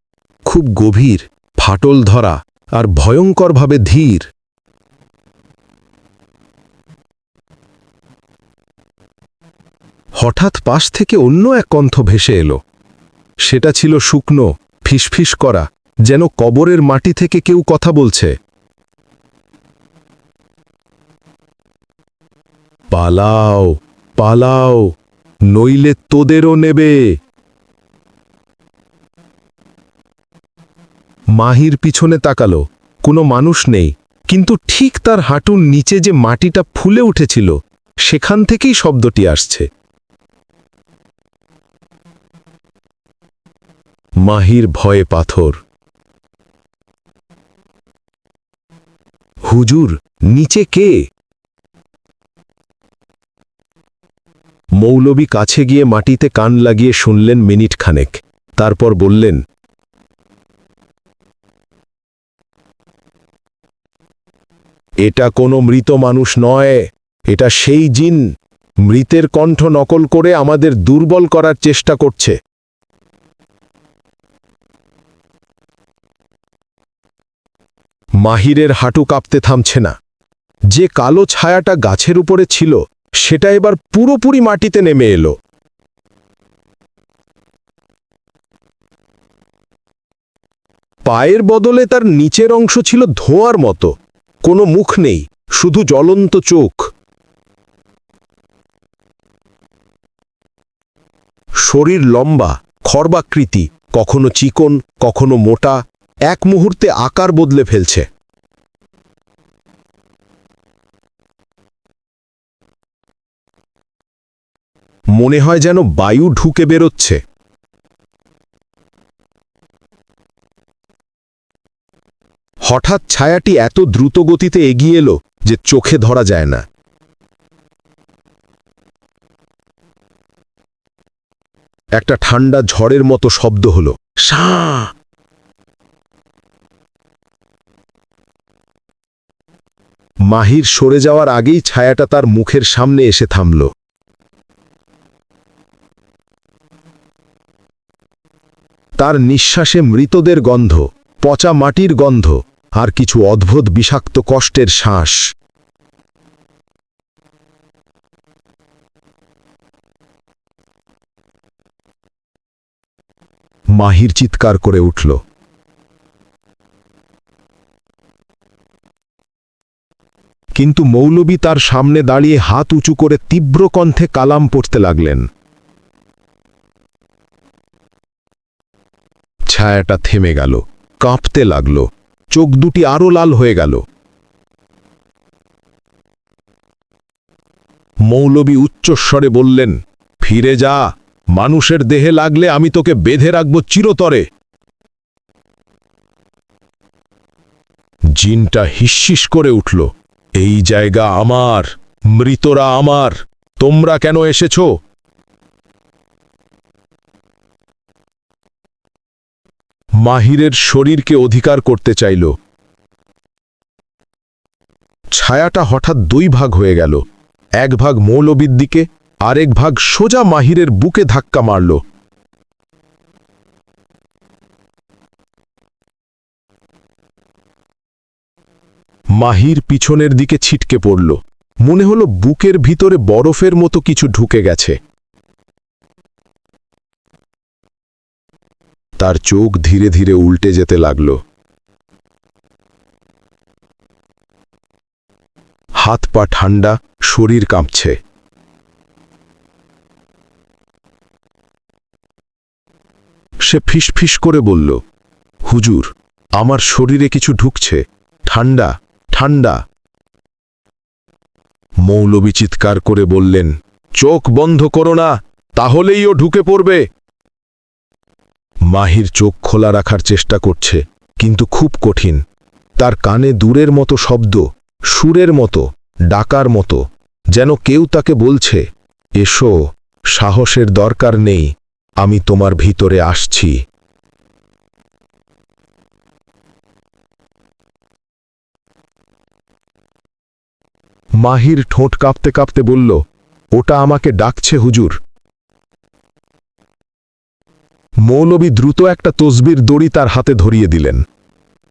Speaker 1: খুব গভীর, ফাটল ধরা আর ভয়ঙ্করভাবে ধীর। হঠাৎ পাশ থেকে অন্য এক কণ্ঠ ভেসে এলো। সেটা ছিল শুকনো, ফিসফিস করা, যেন কবরের মাটি থেকে কেউ কথা বলছে। পালাও, পালাও, নইলে তোদেরও নেবে। মাহির পিছনে তাকালো। কোনো মানুষ নেই, কিন্তু ঠিক তার হাঁটুর নিচে যে মাটিটা ফুলে উঠেছিল, সেখান থেকেই শব্দটি আসছে। মাহির ভয়ে পাথর। হুজুর, নিচে কে? মৌলবী কাছে গিয়ে মাটিতে কান লাগিয়ে শুনলেন মিনিট খানেক, তারপর বললেন, এটা কোনো মৃত মানুষ নয়, এটা সেই জিন, মৃতের কণ্ঠ নকল করে আমাদের দুর্বল করার চেষ্টা করছে। মাহিরের হাঁটু কাঁপতে থামছে না। যে কালো ছায়াটা গাছের উপরে ছিল, সেটা এবার পুরোপুরি মাটিতে নেমে এলো। পায়ের বদলে তার নিচের অংশ ছিল ধোঁয়ার মতো, কোনো মুখ নেই, শুধু জ্বলন্ত চোখ। শরীর লম্বা, খর্বাকৃতি, কখনো চিকন, কখনো মোটা, এক মুহূর্তে আকার বদলে ফেলছে। মনে হয় যেন বায়ু ঢুকে বেরোচ্ছে। হঠাৎ ছায়াটি এত দ্রুত গতিতে এগিয়ে এলো যে চোখে ধরা যায় না। একটা ঠান্ডা ঝড়ের মতো শব্দ হলো, সাঁ। মাহির সরে যাওয়ার আগেই ছায়াটা তার মুখের সামনে এসে থামল। তার নিঃশ্বাসে মৃতদের গন্ধ, পচা মাটির গন্ধ, আর কিছু অদ্ভুত বিষাক্ত কষ্টের শ্বাস। মাহির চিৎকার করে উঠল। কিন্তু মৌলবী তার সামনে দাঁড়িয়ে হাত উঁচু করে তীব্র কণ্ঠে কালাম পড়তে লাগলেন। ছায়াটা থেমে গেল, কাঁপতে লাগল, চোখ দুটি আরো লাল হয়ে গেল,
Speaker 2: মৌলবী উচ্চস্বরে বললেন, ফিরে যা, মানুষের দেহে লাগলে আমি তোকে বেঁধে রাখব চিরতরে। জিনটা হিসহিস করে উঠল, এই জায়গা আমার, মৃতরা আমার, তোমরা কেন এসেছ? মাহিরের শরীরকে অধিকার করতে চাইল। ছায়াটা হঠাৎ দুই ভাগ হয়ে গেল, এক ভাগ মৌলবীর দিকে, আরেক ভাগ সোজা মাহিরের বুকে ধাক্কা মারল। মাহির পিছনের দিকে ছিটকে পড়ল, মনে হলো বুকের ভিতরে বরফের মতো কিছু ঢুকে গেছে। তার চোখ ধীরে ধীরে উল্টে যেতে লাগল। হাত পা ঠান্ডা, শরীর কাঁপছে। সে ফিসফিস করে বলল, হুজুর, আমার শরীরে কিছু ঢুকছে, ঠান্ডা ঠান্ডা। মৌলবী চিৎকার করে বললেন, চোখ বন্ধ করো না, তাহলেই ও ঢুকে পড়বে। মাহির চোখ খোলা রাখার চেষ্টা করছে, কিন্তু খুব কঠিন। তার কানে দূরের মতো শব্দ, সুরের মতো, ডাকার মতো, যেন কেউ তাকে বলছে, এসো, সাহসের দরকার নেই, আমি তোমার ভিতরে আসছি। মাহির ঠোঁট কাঁপতে কাঁপতে বলল, ওটা আমাকে ডাকছে হুজুর। মৌলবী দ্রুত একটা তসবির দড়ি তার হাতে ধরিয়ে দিলেন।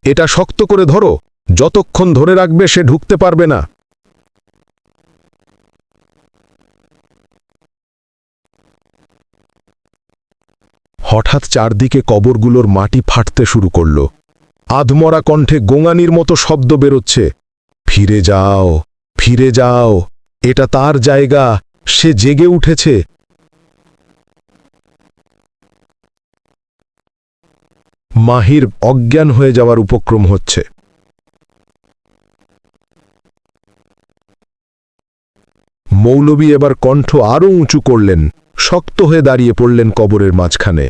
Speaker 2: এটা শক্ত করে ধরো, যতক্ষণ ধরে রাখবে সে ঢুকতে পারবে না। হঠাৎ চারদিকে কবরগুলোর মাটি ফাটতে শুরু করল। আধমরা কণ্ঠে গোঙানির মতো শব্দ বেরোচ্ছে, ফিরে যাও, ফিরে যাও, এটা তার জায়গা, সে জেগে উঠেছে। মাহির অজ্ঞান হয়ে যাওয়ার উপক্রম হচ্ছে। মৌলবী এবার কণ্ঠ আরও উঁচু করলেন, শক্ত হয়ে দাঁড়িয়ে পড়লেন কবরের মাঝখানে।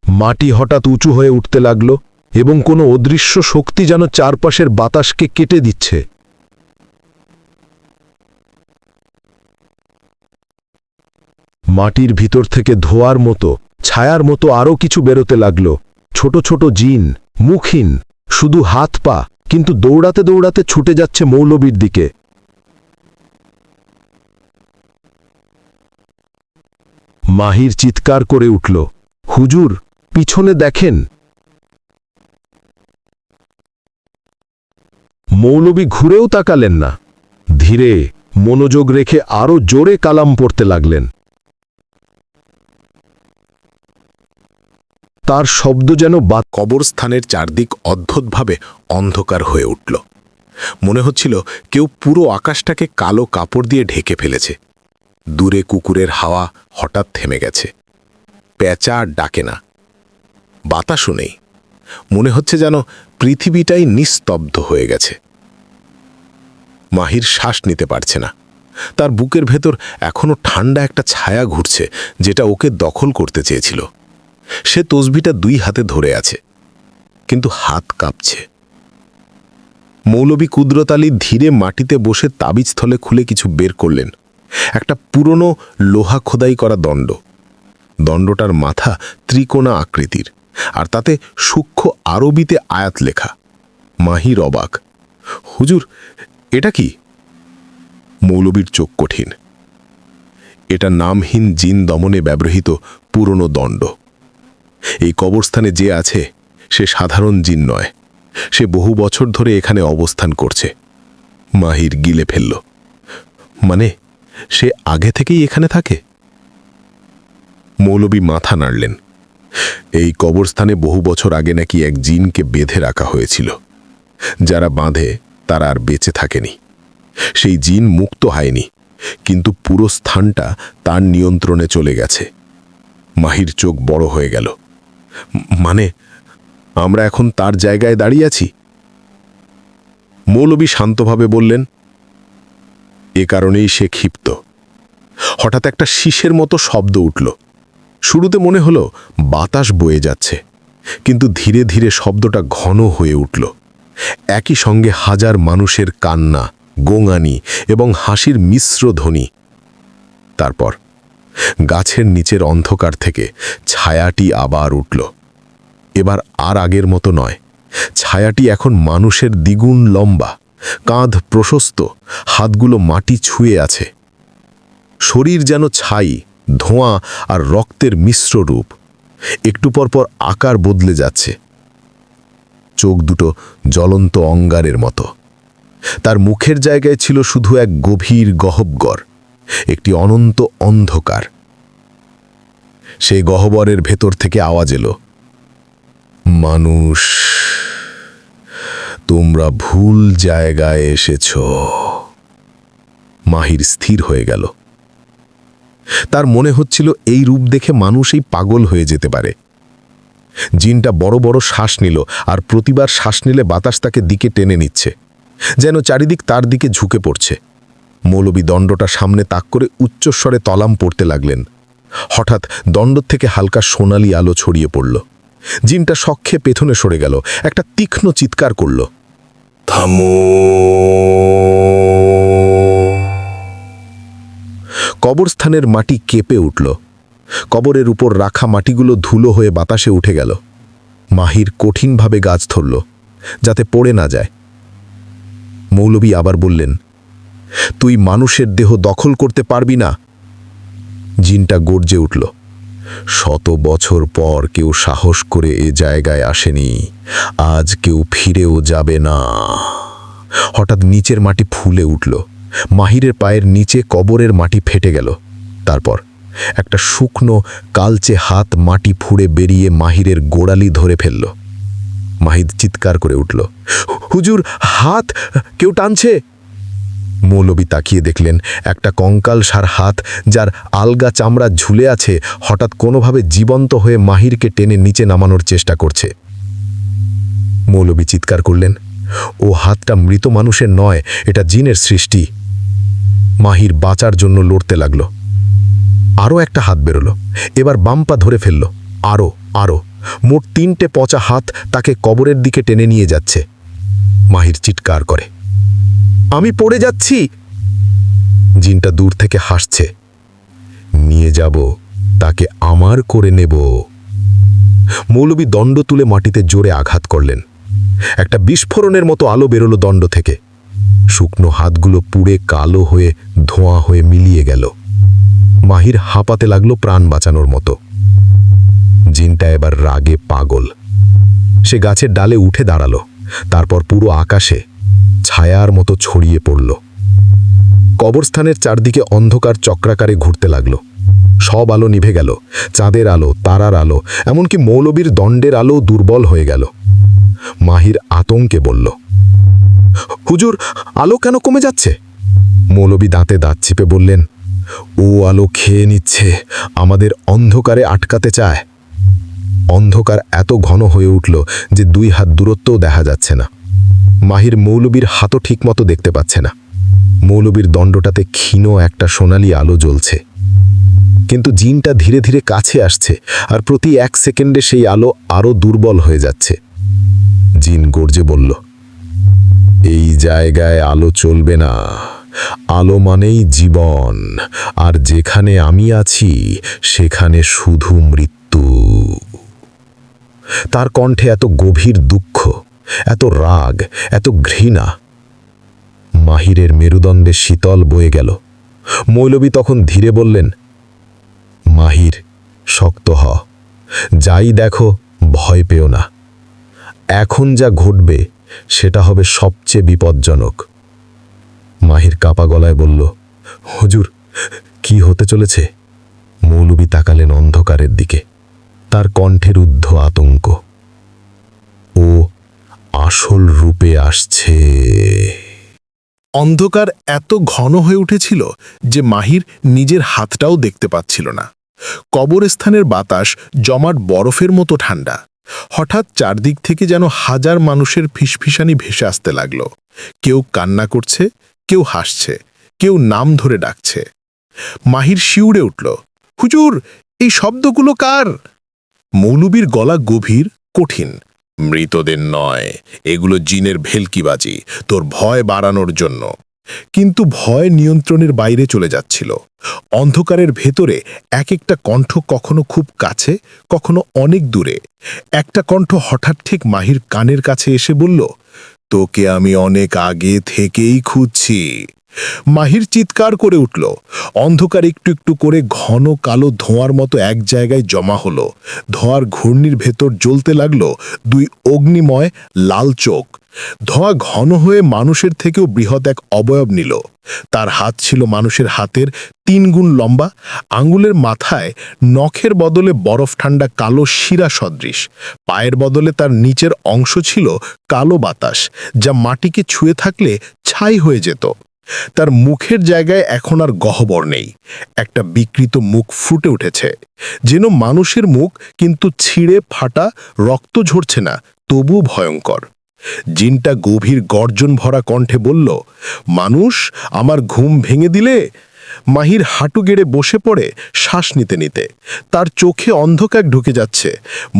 Speaker 2: মাটি হঠাৎ উঁচু হয়ে উঠতে লাগল এবং কোনো অদৃশ্য শক্তি যেন চারপাশের বাতাসকে কেটে দিচ্ছে। মাটির ভিতর থেকে ধোয়ার মতো, ছায়ার মতো আরও কিছু বেরোতে লাগল, ছোট ছোট জিন, মুখহীন, শুধু হাত পা, কিন্তু দৌড়াতে দৌড়াতে ছুটে যাচ্ছে মৌলবীর দিকে। মাহির চিৎকার করে উঠল, হুজুর, পিছনে দেখেন। মৌলবী ঘুরেও তাকালেন না, ধীরে মনোযোগ রেখে আরও জোরে কালাম পড়তে লাগলেন। তার শব্দ যেন
Speaker 1: কবরস্থানের চারদিক অদ্ভুতভাবে অন্ধকার হয়ে উঠল। মনে হচ্ছিল কেউ পুরো আকাশটাকে কালো কাপড় দিয়ে ঢেকে ফেলেছে। দূরে কুকুরের হাওয়া হঠাৎ থেমে গেছে, পেঁচা আর ডাকে না, বাতাসও নেই। মনে হচ্ছে যেন পৃথিবীটাই নিস্তব্ধ হয়ে গেছে। মাহির শ্বাস নিতে পারছে না। তার বুকের ভেতর এখনো ঠান্ডা একটা ছায়া ঘুরছে, যেটা ওকে দখল করতে চেয়েছিল। সে তসবিটা দুই হাতে ধরে আছে, কিন্তু হাত কাঁপছে। মৌলবী কুদরত আলী ধীরে মাটিতে বসে তাবিজ থলে খুলে কিছু বের করলেন। একটা পুরনো লোহা খোদাই করা দণ্ড। দণ্ডটার মাথা ত্রিকোণা আকৃতির, আর তাতে সূক্ষ্ম আরবিতে আয়াত লেখা। মাহির অবাক, হুজুর, এটা কি? মৌলবীর চোখ কঠিন। এটা নামহীন জিন দমনে ব্যবহৃত পুরনো দণ্ড। এই কবরস্থানে যে আছে সে সাধারণ জিন নয়, সে বহু বছর ধরে এখানে অবস্থান করছে। মাহির গিলে ফেলল, মানে সে আগে থেকেই এখানে থাকে? মৌলবী মাথা নাড়লেন। এই কবরস্থানে বহু বছর আগে নাকি এক জিনকে বেঁধে রাখা হয়েছিল। যারা বাঁধে তারা আর বেঁচে থাকেনি। সেই জিন মুক্ত হয়নি, কিন্তু পুরো স্থানটা তার নিয়ন্ত্রণে চলে গেছে। মাহির চোখ বড় হয়ে গেল। মানে আমরা এখন তার জায়গায় দাঁড়িয়ে আছি? মৌলবী শান্তভাবে বললেন, এ কারণেই সে ক্ষিপ্ত। হঠাৎ একটা শীষের মতো শব্দ উঠল। শুরুতে মনে হলো বাতাস বয়ে যাচ্ছে, কিন্তু ধীরে ধীরে শব্দটা ঘন হয়ে উঠল। একই সঙ্গে হাজার মানুষের কান্না, গোঙানি এবং হাসির মিশ্র ধ্বনি। তারপর গাছের নিচের অন্ধকার থেকে ছায়াটি আবার উঠল। এবার আর আগের মতো নয়, ছায়াটি এখন মানুষের দ্বিগুণ লম্বা, কাঁধ প্রশস্ত, হাতগুলো মাটি ছুঁয়ে আছে। শরীর যেন ছাই, ধোঁয়া আর রক্তের মিশ্র রূপ। একটু পরপর আকার বদলে যাচ্ছে। চোখ দুটো জ্বলন্ত অঙ্গারের মতো। তার মুখের জায়গায় ছিল শুধু এক গভীর গহ্বর, একটি অনন্ত অন্ধকার। সেই গহ্বরের ভেতর থেকে আওয়াজ এলো, মানুষ, তোমরা ভুল জায়গায় এসেছ। মাহির স্থির হয়ে গেল। তার মনে হচ্ছিল এই রূপ দেখে মানুষই পাগল হয়ে যেতে পারে। জিনটা বড় বড় শ্বাস নিল, আর প্রতিবার শ্বাস নিলে বাতাস তাকে দিকে টেনে নিচ্ছে, যেন চারিদিক তার দিকে ঝুঁকে পড়ছে। মৌলবী দণ্ডটা সামনে তাক করে উচ্চস্বরে তলাম পড়তে লাগলেন। হঠাৎ দণ্ড থেকে হালকা সোনালি আলো ছড়িয়ে পড়ল। জিনটা শক্ষে পেছনে সরে গেল, একটা তীক্ষ্ণ চিৎকার করল, থামো। কবরস্থানের মাটি কেঁপে উঠল। কবরের উপর রাখা মাটিগুলো ধুলো হয়ে বাতাসে উঠে গেল। মাহির কঠিনভাবে গাছ ধরল, যাতে পড়ে না যায়। মৌলবী আবার বললেন, তুই মানুষের দেহ দখল করতে পারবি না। জিনটা গর্জে উঠল, 100 বছর পর কেউ সাহস করে এ জায়গায় আসেনি, আজ কেউ ফিরেও যাবে না। হঠাৎ নিচের মাটি ফুলে উঠল। মাহিরের পায়ের নিচে কবরের মাটি ফেটে গেল। তারপর একটা শুকনো কালচে হাত মাটি ফুঁড়ে বেরিয়ে মাহিরের গোড়ালি ধরে ফেলল। মাহির চিৎকার করে উঠল, হুজুর, হাত, কেউ টানছে। মৌলবী তাকিয়ে দেখলেন একটা কঙ্কালসার হাত, যার আলগা চামড়া ঝুলে আছে, হঠাৎ কোনোভাবে জীবন্ত হয়ে মাহিরকে টেনে নিচে নামানোর চেষ্টা করছে। মৌলবী চিৎকার করলেন, ও হাতটা মৃত মানুষের নয়, এটা জিনের সৃষ্টি। মাহির বাঁচার জন্য লড়তে লাগল। আরও একটা হাত বেরোলো, এবার বাম পা ধরে ফেলল। আরও মোট 3টে পচা হাত তাকে কবরের দিকে টেনে নিয়ে যাচ্ছে। মাহির চিৎকার করে, আমি পড়ে যাচ্ছি। জিনটা দূর থেকে হাসছে, নিয়ে যাব, তাকে আমার করে নেব। মৌলবী দণ্ড তুলে মাটিতে জোরে আঘাত করলেন। একটা বিস্ফোরণের মতো আলো বেরোলো দণ্ড থেকে। শুকনো হাতগুলো পুড়ে কালো হয়ে ধোঁয়া হয়ে মিলিয়ে গেল। মাহির হাঁপাতে লাগলো প্রাণ বাঁচানোর মতো। জিনটা এবার রাগে পাগল। সে গাছের ডালে উঠে দাঁড়ালো, তারপর পুরো আকাশে ছায়ার মতো ছড়িয়ে পড়ল। কবরস্থানের চারদিকে অন্ধকার চক্রাকারে ঘুরতে লাগল। সব আলো নিভে গেল, চাঁদের আলো, তারার আলো, এমনকি মৌলবীর দণ্ডের আলো দুর্বল হয়ে গেল। মাহির আতঙ্কে বলল, হুজুর, আলো কেন কমে যাচ্ছে? মৌলবী দাঁতে দাঁত চিপে বললেন, ও আলো খেয়ে নিচ্ছে, আমাদের অন্ধকারে আটকাতে চায়। অন্ধকার এত ঘন হয়ে উঠল যে 2 হাত দূরত্বও দেখা যাচ্ছে না। মাহির মৌলবীর হাতও ঠিকমতো দেখতে পাচ্ছে না। মৌলবীর দণ্ডটাতে ক্ষীণ একটা সোনালি আলো জ্বলছে, কিন্তু জিনটা ধীরে ধীরে কাছে আসছে, আর প্রতি 1 সেকেন্ডে সেই আলো আরও দুর্বল হয়ে যাচ্ছে। জিন গর্জে বলল, এই জায়গায় আলো চলবে না, আলো মানেই জীবন, আর যেখানে আমি আছি সেখানে শুধু মৃত্যু। তার কণ্ঠে এত গভীর দুঃখ, এত রাগ, এত ঘৃণা। মাহিরের মেরুদণ্ডে শীতল বয়ে গেল। মৌলবী তখন ধীরে বললেন, মাহির, শক্ত হ, যাই দেখো ভয় পেও না। এখন যা ঘটবে সেটা হবে সবচেয়ে বিপজ্জনক। মাহির কাপা গলায় বলল, হুজুর, কি হতে চলেছে? মৌলবী তাকালেন অন্ধকারের দিকে। তার কণ্ঠের ঊর্ধ্ব আতঙ্ক। ও আসল রূপে আসছে।
Speaker 2: অন্ধকার এত ঘন হয়ে উঠেছিল যে মাহির নিজের হাতটাও দেখতে পাচ্ছিল না। কবরস্থানের বাতাস জমাট বরফের মতো ঠান্ডা। হঠাৎ চারদিক থেকে যেন হাজার মানুষের ফিসফিসানি ভেসে আসতে লাগল। কেউ কান্না করছে, কেউ হাসছে, কেউ নাম ধরে ডাকছে। মাহির শিউরে উঠল, হুজুর, এই শব্দগুলো কার? মৌলবীর গলা গভীর, কঠিন। মৃতদের নয়, এগুলো জিনের ভেলকিবাজি, তোর ভয় বাড়ানোর জন্য। কিন্তু ভয় নিয়ন্ত্রণের বাইরে চলে যাচ্ছিল। অন্ধকারের ভেতরে এক একটা কণ্ঠ কখনো খুব কাছে, কখনো অনেক দূরে। একটা কণ্ঠ হঠাৎ ঠিক মাহির কানের কাছে এসে বলল, তোকে আমি অনেক আগে থেকেই খুঁজছি। মাহির চিৎকার করে উঠল। অন্ধকার একটু একটু করে ঘন কালো ধোঁয়ার মতো এক জায়গায় জমা হলো। ধোঁয়ার ঘূর্ণির ভেতর জ্বলতে লাগল দুই অগ্নিময় লাল চোখ। ধোঁয়া ঘন হয়ে মানুষের থেকেও বৃহৎ এক অবয়ব নিল। তার হাত ছিল মানুষের হাতের 3 গুণ লম্বা। আঙ্গুলের মাথায় নখের বদলে বরফ ঠান্ডা কালো শিরা সদৃশ। পায়ের বদলে তার নিচের অংশ ছিল কালো বাতাস, যা মাটিকে ছুঁয়ে থাকলে ছাই হয়ে যেত। তার মুখের জায়গায় এখন আর গহ্বর নেই। একটা বিকৃত মুখ ফুটে উঠেছে, যেন মানুষের মুখ, কিন্তু ছিঁড়ে ফাটা, রক্ত ঝরছে না, তবু ভয়ঙ্কর। জিনটা গভীর গর্জন ভরা কণ্ঠে বলল, মানুষ, আমার ঘুম ভেঙে দিলে। মাহির হাঁটু গেড়ে বসে পড়ে শ্বাস নিতে নিতে। তার চোখে অন্ধকার ঢুকে যাচ্ছে।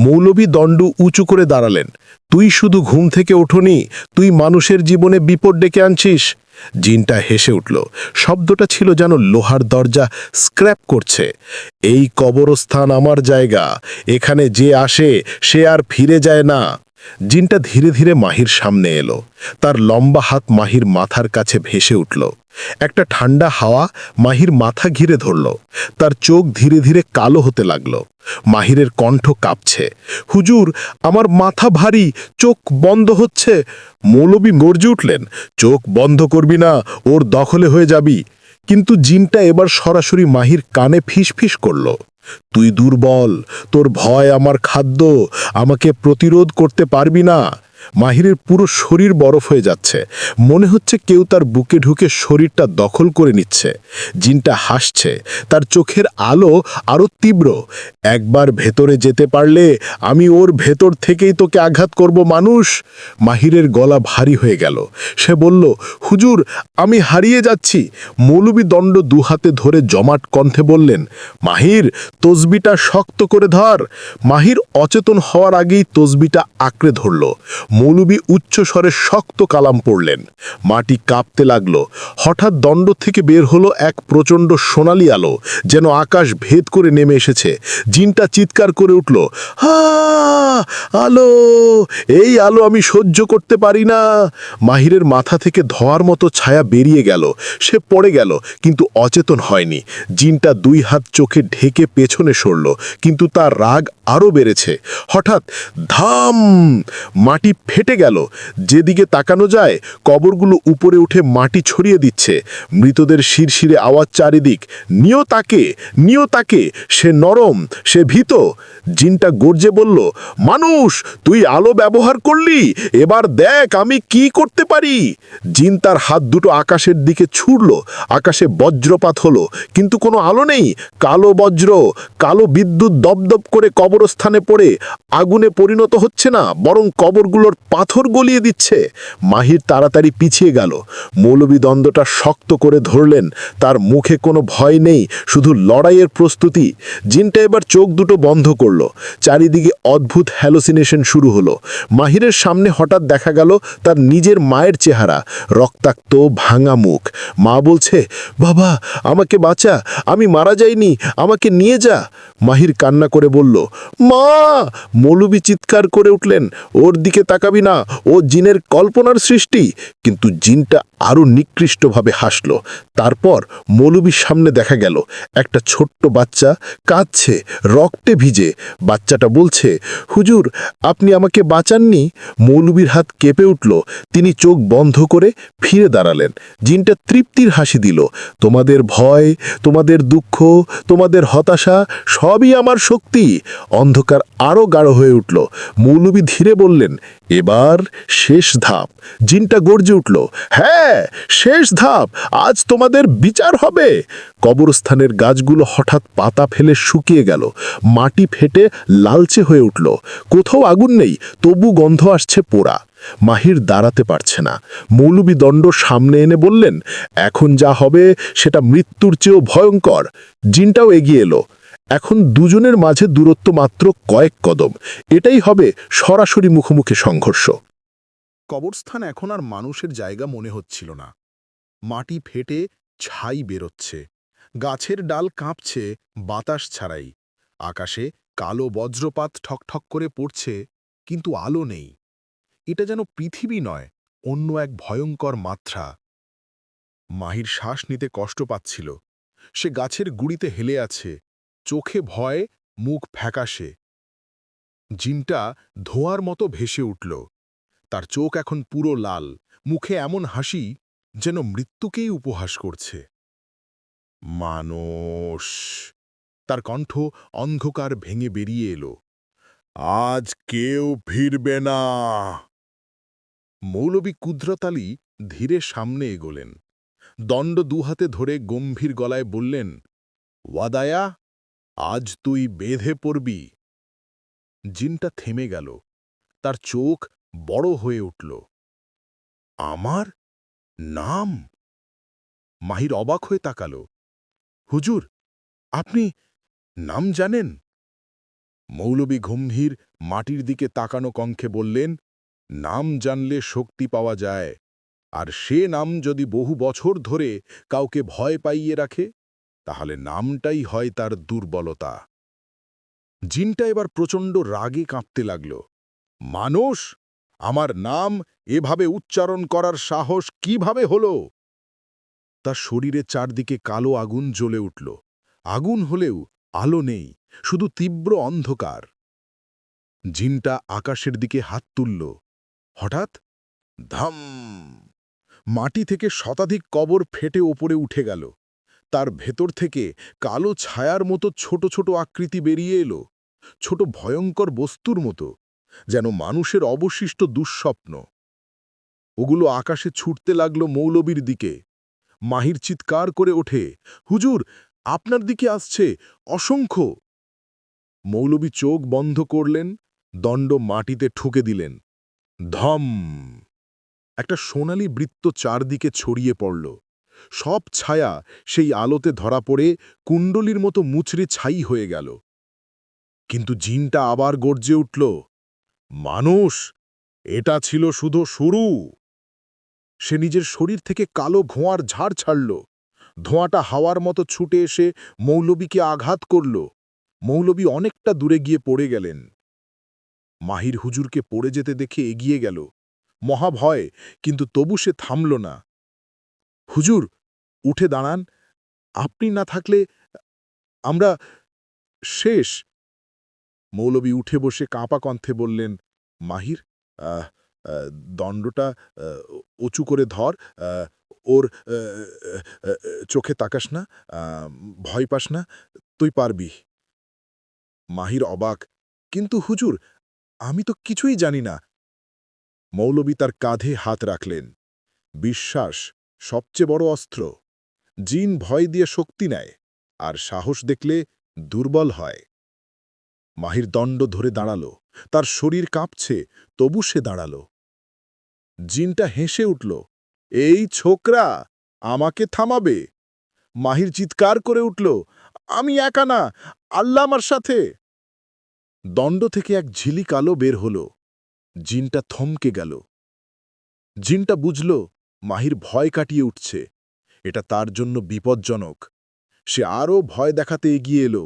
Speaker 2: মৌলবী দণ্ড উঁচু করে দাঁড়ালেন। তুই শুধু ঘুম থেকে ওঠোনি, তুই মানুষের জীবনে বিপদ ডেকে আনছিস। জিনটা হেসে উঠল। শব্দটা ছিল যেন লোহার দরজা স্ক্র্যাপ করছে। এই কবরস্থান আমার জায়গা, এখানে যে আসে সে আর ফিরে যায় না। জিনটা ধীরে ধীরে মাহির সামনে এলো। তার লম্বা হাত মাহির মাথার কাছে ভেসে উঠল। একটা ঠান্ডা হাওয়া মাহির মাথা ঘিরে ধরল। তার চোখ ধীরে ধীরে কালো হতে লাগল। মাহিরের কণ্ঠ কাঁপছে, হুজুর, আমার মাথা ভারী, চোখ বন্ধ হচ্ছে। মৌলবী গর্জে উঠলেন, চোখ বন্ধ করবি না, ওর দখলে হয়ে যাবি। কিন্তু জিনটা এবার সরাসরি মাহির কানে ফিসফিস করল, তুই দুর্বল, তোর ভয় আমার খাদ্য, আমাকে প্রতিরোধ করতে পারবি না। মাহিরের পুরো শরীর বরফ হয়ে যাচ্ছে। মনে হচ্ছে কেউ তার বুকে ঢুকে শরীরটা দখল করে নিচ্ছে। জিনটা হাসছে, তার চোখের আলো আরো তীব্র। একবার ভেতরে যেতে পারলে আমি ওর ভেতর থেকেই তোকে আঘাত করব মানুষ। মাহিরের গলা ভারী হয়ে গেল। সে বলল, হুজুর, আমি হারিয়ে যাচ্ছি। মৌলবী দণ্ড দুহাতে ধরে জমাট কণ্ঠে বললেন, মাহির, তসবিটা শক্ত করে ধর। মাহির অচেতন হওয়ার আগেই তসবিটা আঁকড়ে ধরল। মৌলবী উচ্চ স্বরে শক্ত কালাম পড়লেন। মাটি কাঁপতে লাগল। হঠাৎ দণ্ড থেকে বের হলো এক প্রচণ্ড সোনালি আলো, যেন আকাশ ভেদ করে নেমে এসেছে। জিনটা চিৎকার করে উঠল, হা, আলো, এই আলো আমি সহ্য করতে পারি না। মাহিরের মাথা থেকে ধোঁয়ার মতো ছায়া বেরিয়ে গেল। সে পড়ে গেল, কিন্তু অচেতন হয়নি। জিনটা 2 হাত চোখে ঢেকে পেছনে সরল, কিন্তু তার রাগ আরও বেড়েছে। হঠাৎ ধাম, মাটি ফেটে গেল। যেদিকে তাকানো যায়, কবরগুলো উপরে উঠে মাটি ছড়িয়ে দিচ্ছে। মৃতদের শিরশিরে আওয়াজ চারিদিক, নিও তাকে, নিও তাকে, সে নরম, সে ভীত। জিনটা গর্জে বলল, মানুষ, তুই আলো ব্যবহার করলি, এবার দেখ আমি কি করতে পারি। জিন তার হাত দুটো আকাশের দিকে ছুড়ল। আকাশে বজ্রপাত হলো, কিন্তু কোনো আলো নেই। কালো বজ্র, কালো বিদ্যুৎ দপদপ করে কবরস্থানে পড়ে আগুনে পরিণত হচ্ছে না, বরং কবরগুলোর পাথর গলিয়ে দিচ্ছে। মাহির তাড়াতাড়ি পিছিয়ে গেল। মৌলবী দ্বন্দ্বটা শক্ত করে ধরলেন। তার মুখে কোনো ভয় নেই, শুধু লড়াইয়ের প্রস্তুতি। জিনটা এবার চোখ দুটো বন্ধ করল। চারিদিকে অদ্ভুত হ্যালোসিনেশন শুরু হলো। মাহিরের সামনে হঠাৎ দেখা গেল তার নিজের মায়ের চেহারা, রক্তাক্ত ভাঙা মুখ। মা বলছে, বাবা, আমাকে বাঁচা, আমি মারা যাইনি, আমাকে নিয়ে যা। মাহির কান্না করে বলল, মা। মৌলবী চিৎকার করে উঠলেন, ওর দিকে তাকাবি না, ও জিনের কল্পনার সৃষ্টি। কিন্তু জিনটা আরও নিকৃষ্টভাবে হাসল। তারপর মৌলবীর সামনে দেখা গেল একটা ছোট্ট বাচ্চা কাঁদছে, রক্তে ভিজে। বাচ্চাটা বলছে, হুজুর, আপনি আমাকে বাঁচাননি। মৌলবীর হাত কেঁপে উঠল। তিনি চোখ বন্ধ করে ফিরে দাঁড়ালেন। জিনটা তৃপ্তির হাসি দিল, তোমাদের ভয়, তোমাদের দুঃখ, তোমাদের হতাশা, সবই আমার শক্তি। অন্ধকার আরও গাঢ় হয়ে উঠল। মৌলবী ধীরে বললেন, এবার শেষ ধাপ,
Speaker 1: জিনটা গর্জে উঠল, হ্যাঁ, শেষ ধাপ, আজ তোমাদের বিচার হবে। কবরস্থানের গাছগুলো হঠাৎ পাতা ফেলে শুকিয়ে গেল, মাটি ফেটে লালচে হয়ে উঠল। কোথাও আগুন নেই, তবু গন্ধ আসছে পোড়া। মাহির দাঁড়াতে পারছে না। মৌলবী দণ্ড সামনে এনে বললেন, এখন যা হবে সেটা মৃত্যুর চেয়েও ভয়ঙ্কর। জিনটাও এগিয়ে এলো। এখন দুজনের মাঝে দূরত্ব মাত্র কয়েক কদম। এটাই হবে সরাসরি মুখোমুখি সংঘর্ষ।
Speaker 2: কবরস্থান এখন আর মানুষের জায়গা মনে হচ্ছিল না। মাটি ফেটে ছাই বেরোচ্ছে, গাছের ডাল কাঁপছে বাতাস ছাড়াই। আকাশে কালো বজ্রপাত ঠকঠক করে পড়ছে, কিন্তু আলো নেই। এটা যেন পৃথিবী নয়, অন্য এক ভয়ঙ্কর মাত্রা। মাহির শ্বাস নিতে কষ্ট পাচ্ছিল। সে গাছের গুড়িতে হেলে আছে, চোখে ভয়, মুখ ফ্যাকাশে। জিনটা ধোঁয়ার মতো ভেসে উঠল। তার চোখ এখন পুরো লাল, মুখে এমন হাসি যেন মৃত্যুকেই উপহাস করছে। মানুষ! তার কণ্ঠ অন্ধকার ভেঙে বেরিয়ে এলো। আজ কেউ ফিরবে না। মৌলবী কুদরত আলী ধীরে সামনে এগোলেন। দণ্ড দুহাতে ধরে গম্ভীর গলায় বললেন, ওয়াদায়া, আজ তুই বেঁধে পড়বি। জিনটা থেমে গেল, তার চোখ বড় হয়ে উঠল। আমার নাম? মাহির অবাক হয়ে তাকাল। হুজুর, আপনি নাম জানেন? মৌলবী গম্ভীর মাটির দিকে তাকানো কণ্ঠে বললেন, নাম জানলে শক্তি পাওয়া যায়, আর সে নাম যদি বহু বছর ধরে কাউকে ভয় পাইয়ে রাখে, তাহলে নামটাই হয় তার দুর্বলতা। জিনটা এবার প্রচণ্ড রাগে কাঁপতে লাগল। মানুষ, আমার নাম এভাবে উচ্চারণ করার সাহস কিভাবে হলো? তার শরীরে চারদিকে কালো আগুন জ্বলে উঠল। আগুন হলেও আলো নেই, শুধু তীব্র অন্ধকার। জিনটা আকাশের দিকে হাত তুলল। হঠাৎ ধাম! মাটি থেকে শতাধিক কবর ফেটে ওপরে উঠে গেল। তার ভেতর থেকে কালো ছায়ার মতো ছোট ছোট আকৃতি বেরিয়ে এলো, ছোট ভয়ঙ্কর বস্তুর মতো, যেন মানুষের অবশিষ্ট দুঃস্বপ্ন। ওগুলো আকাশে ছুটতে লাগলো মৌলবীর দিকে। মাহির চিৎকার করে ওঠে, হুজুর, আপনার দিকে আসছে অসংখ্য। মৌলবী চোখ বন্ধ করলেন, দণ্ড মাটিতে ঠুকে দিলেন। ধম! একটা সোনালি বৃত্ত চারদিকে ছড়িয়ে পড়ল। সব ছায়া সেই আলোতে ধরা পড়ে কুণ্ডলীর মতো মুচড়ে ছাই হয়ে গেল। কিন্তু জিনটা আবার গর্জে উঠল, মানুষ, এটা ছিল শুধু শুরু। সে নিজের শরীর থেকে কালো ধোঁয়ার ঝাড় ছাড়ল। ধোঁয়াটা হাওয়ার মতো ছুটে এসে মৌলবীকে আঘাত করল। মৌলবী অনেকটা দূরে গিয়ে পড়ে গেলেন। মাহির হুজুরকে পড়ে যেতে দেখে এগিয়ে গেল, মহাভয়, কিন্তু তবু সে থামল না। হুজুর, উঠে দাঁড়ান, আপনি না থাকলে আমরা শেষ। মৌলবী উঠে বসে কাঁপা কণ্ঠে বললেন, মাহির, আহ, আহ, দণ্ডটা উঁচু করে ধর, ওর চোখে তাকাস না, ভয় পাস না, তুই পারবি। মাহির অবাক, কিন্তু হুজুর, আমি তো কিছুই জানি না। মৌলবী তার কাঁধে হাত রাখলেন। বিশ্বাস সবচেয়ে বড় অস্ত্র। জিন ভয় দিয়ে শক্তি নেয়, আর সাহস দেখলে দুর্বল হয়। মাহির দণ্ড ধরে দাঁড়াল, তার শরীর কাঁপছে, তবু সে দাঁড়াল। জিনটা হেসে উঠল, এই ছোকরা, আমাকে থামাবে? মাহির চিৎকার করে উঠল, আমি একা না, আল্লাহ আমার সাথে। দণ্ড থেকে এক ঝিলিক আলো বের হল। জিনটা থমকে গেল। জিনটা বুঝল মাহির ভয় কাটিয়ে উঠছে, এটা তার জন্য বিপজ্জনক। সে আরও ভয় দেখাতে এগিয়ে এলো।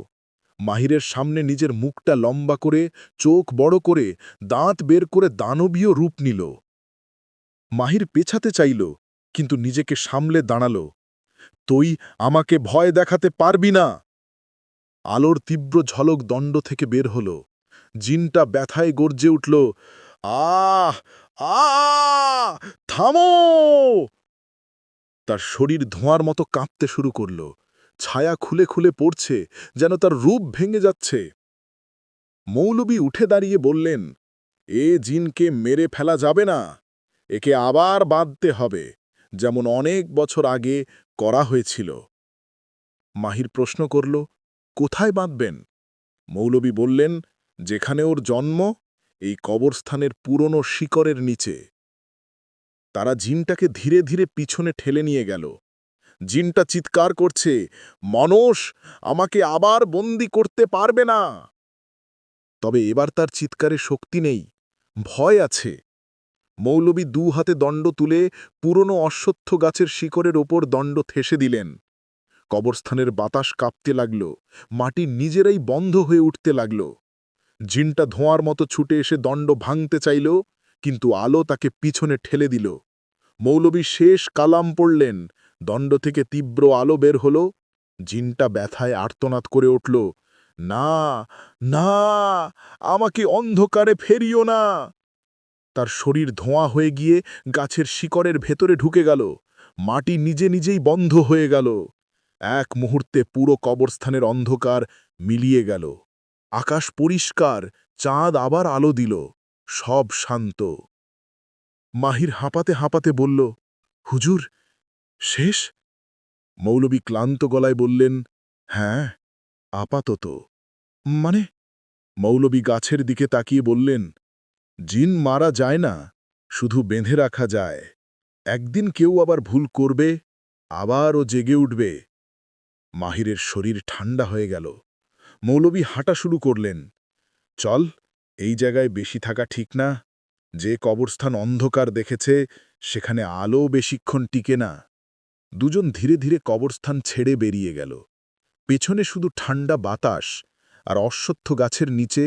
Speaker 2: মাহিরের সামনে নিজের মুখটা লম্বা করে, চোখ বড় করে, দাঁত বের করে দানবীয় রূপ নিল। মাহির পেছাতে চাইল, কিন্তু নিজেকে সামলে দাঁড়াল। তুই আমাকে ভয় দেখাতে পারবি না। আলোর তীব্র ঝলক দণ্ড থেকে বের হল। জিনটা ব্যথায় গর্জে উঠল, আহ, আহ, থামো! তার শরীর ধোঁয়ার মতো কাঁপতে শুরু করল। ছায়া খুলে খুলে পড়ছে, যেন তার রূপ ভেঙে যাচ্ছে। মৌলবী উঠে দাঁড়িয়ে বললেন, এ জিনকে মেরে ফেলা যাবে না।
Speaker 1: একে আবার বাঁধতে হবে, যেমন অনেক বছর আগে করা হয়েছিল। মাহির প্রশ্ন করল, কোথায় বাঁধবেন? মৌলবী বললেন, যেখানে ওর জন্ম, এই কবরস্থানের পুরনো শিকড়ের নিচে। তারা জিনটাকে ধীরে ধীরে পিছনে ঠেলে নিয়ে গেল। জিনটা চিৎকার করছে, মানুষ আমাকে আবার বন্দি করতে পারবে না। তবে এবার তার চিৎকারে শক্তি নেই, ভয় আছে। মৌলবী 2 হাতে দণ্ড তুলে পুরনো অশ্বত্থ গাছের শিকড়ের ওপর দণ্ড ঠেসে দিলেন। কবরস্থানের বাতাস কাঁপতে লাগল, মাটি নিজেরাই বন্ধ হয়ে উঠতে লাগল। জিনটা ধোঁয়ার মতো ছুটে এসে দণ্ড ভাঙতে চাইল, কিন্তু আলো তাকে পিছনে ঠেলে দিল। মৌলবী শেষ কালাম পড়লেন, দণ্ড থেকে তীব্র আলো বের হল। জিনটা ব্যথায় আর্তনাদ করে উঠল, না, না, আমাকে অন্ধকারে ফেরিও না। তার শরীর ধোঁয়া হয়ে গিয়ে গাছের শিকড়ের ভেতরে ঢুকে গেল। মাটি নিজে নিজেই বন্ধ হয়ে গেল। এক মুহূর্তে পুরো কবরস্থানের অন্ধকার মিলিয়ে গেল। আকাশ পরিষ্কার, চাঁদ আবার আলো দিল, সব শান্ত। মাহির হাঁপাতে হাঁপাতে বলল, হুজুর, শেষ? মৌলবী ক্লান্ত গলায় বললেন, হ্যাঁ, আপাতত। মানে? মৌলবী গাছের দিকে তাকিয়ে বললেন, জিন মারা যায় না, শুধু বেঁধে রাখা যায়। একদিন কেউ আবার ভুল করবে, আবার ও জেগে উঠবে। মাহিরের শরীর ঠান্ডা হয়ে গেল। মৌলবী হাঁটা শুরু করলেন। চল, এই জায়গায় বেশি থাকা ঠিক না। যে কবরস্থান অন্ধকার দেখেছে, সেখানে আলো বেশিক্ষণ টিকে না। দুজন ধীরে ধীরে কবরস্থান ছেড়ে বেরিয়ে গেল। পেছনে শুধু ঠান্ডা বাতাস, আর অশ্বত্থ গাছের নিচে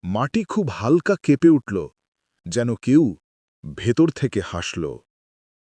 Speaker 1: মাটি খুব হালকা কেঁপে উঠল, যেন কেউ ভেতর থেকে হাসল।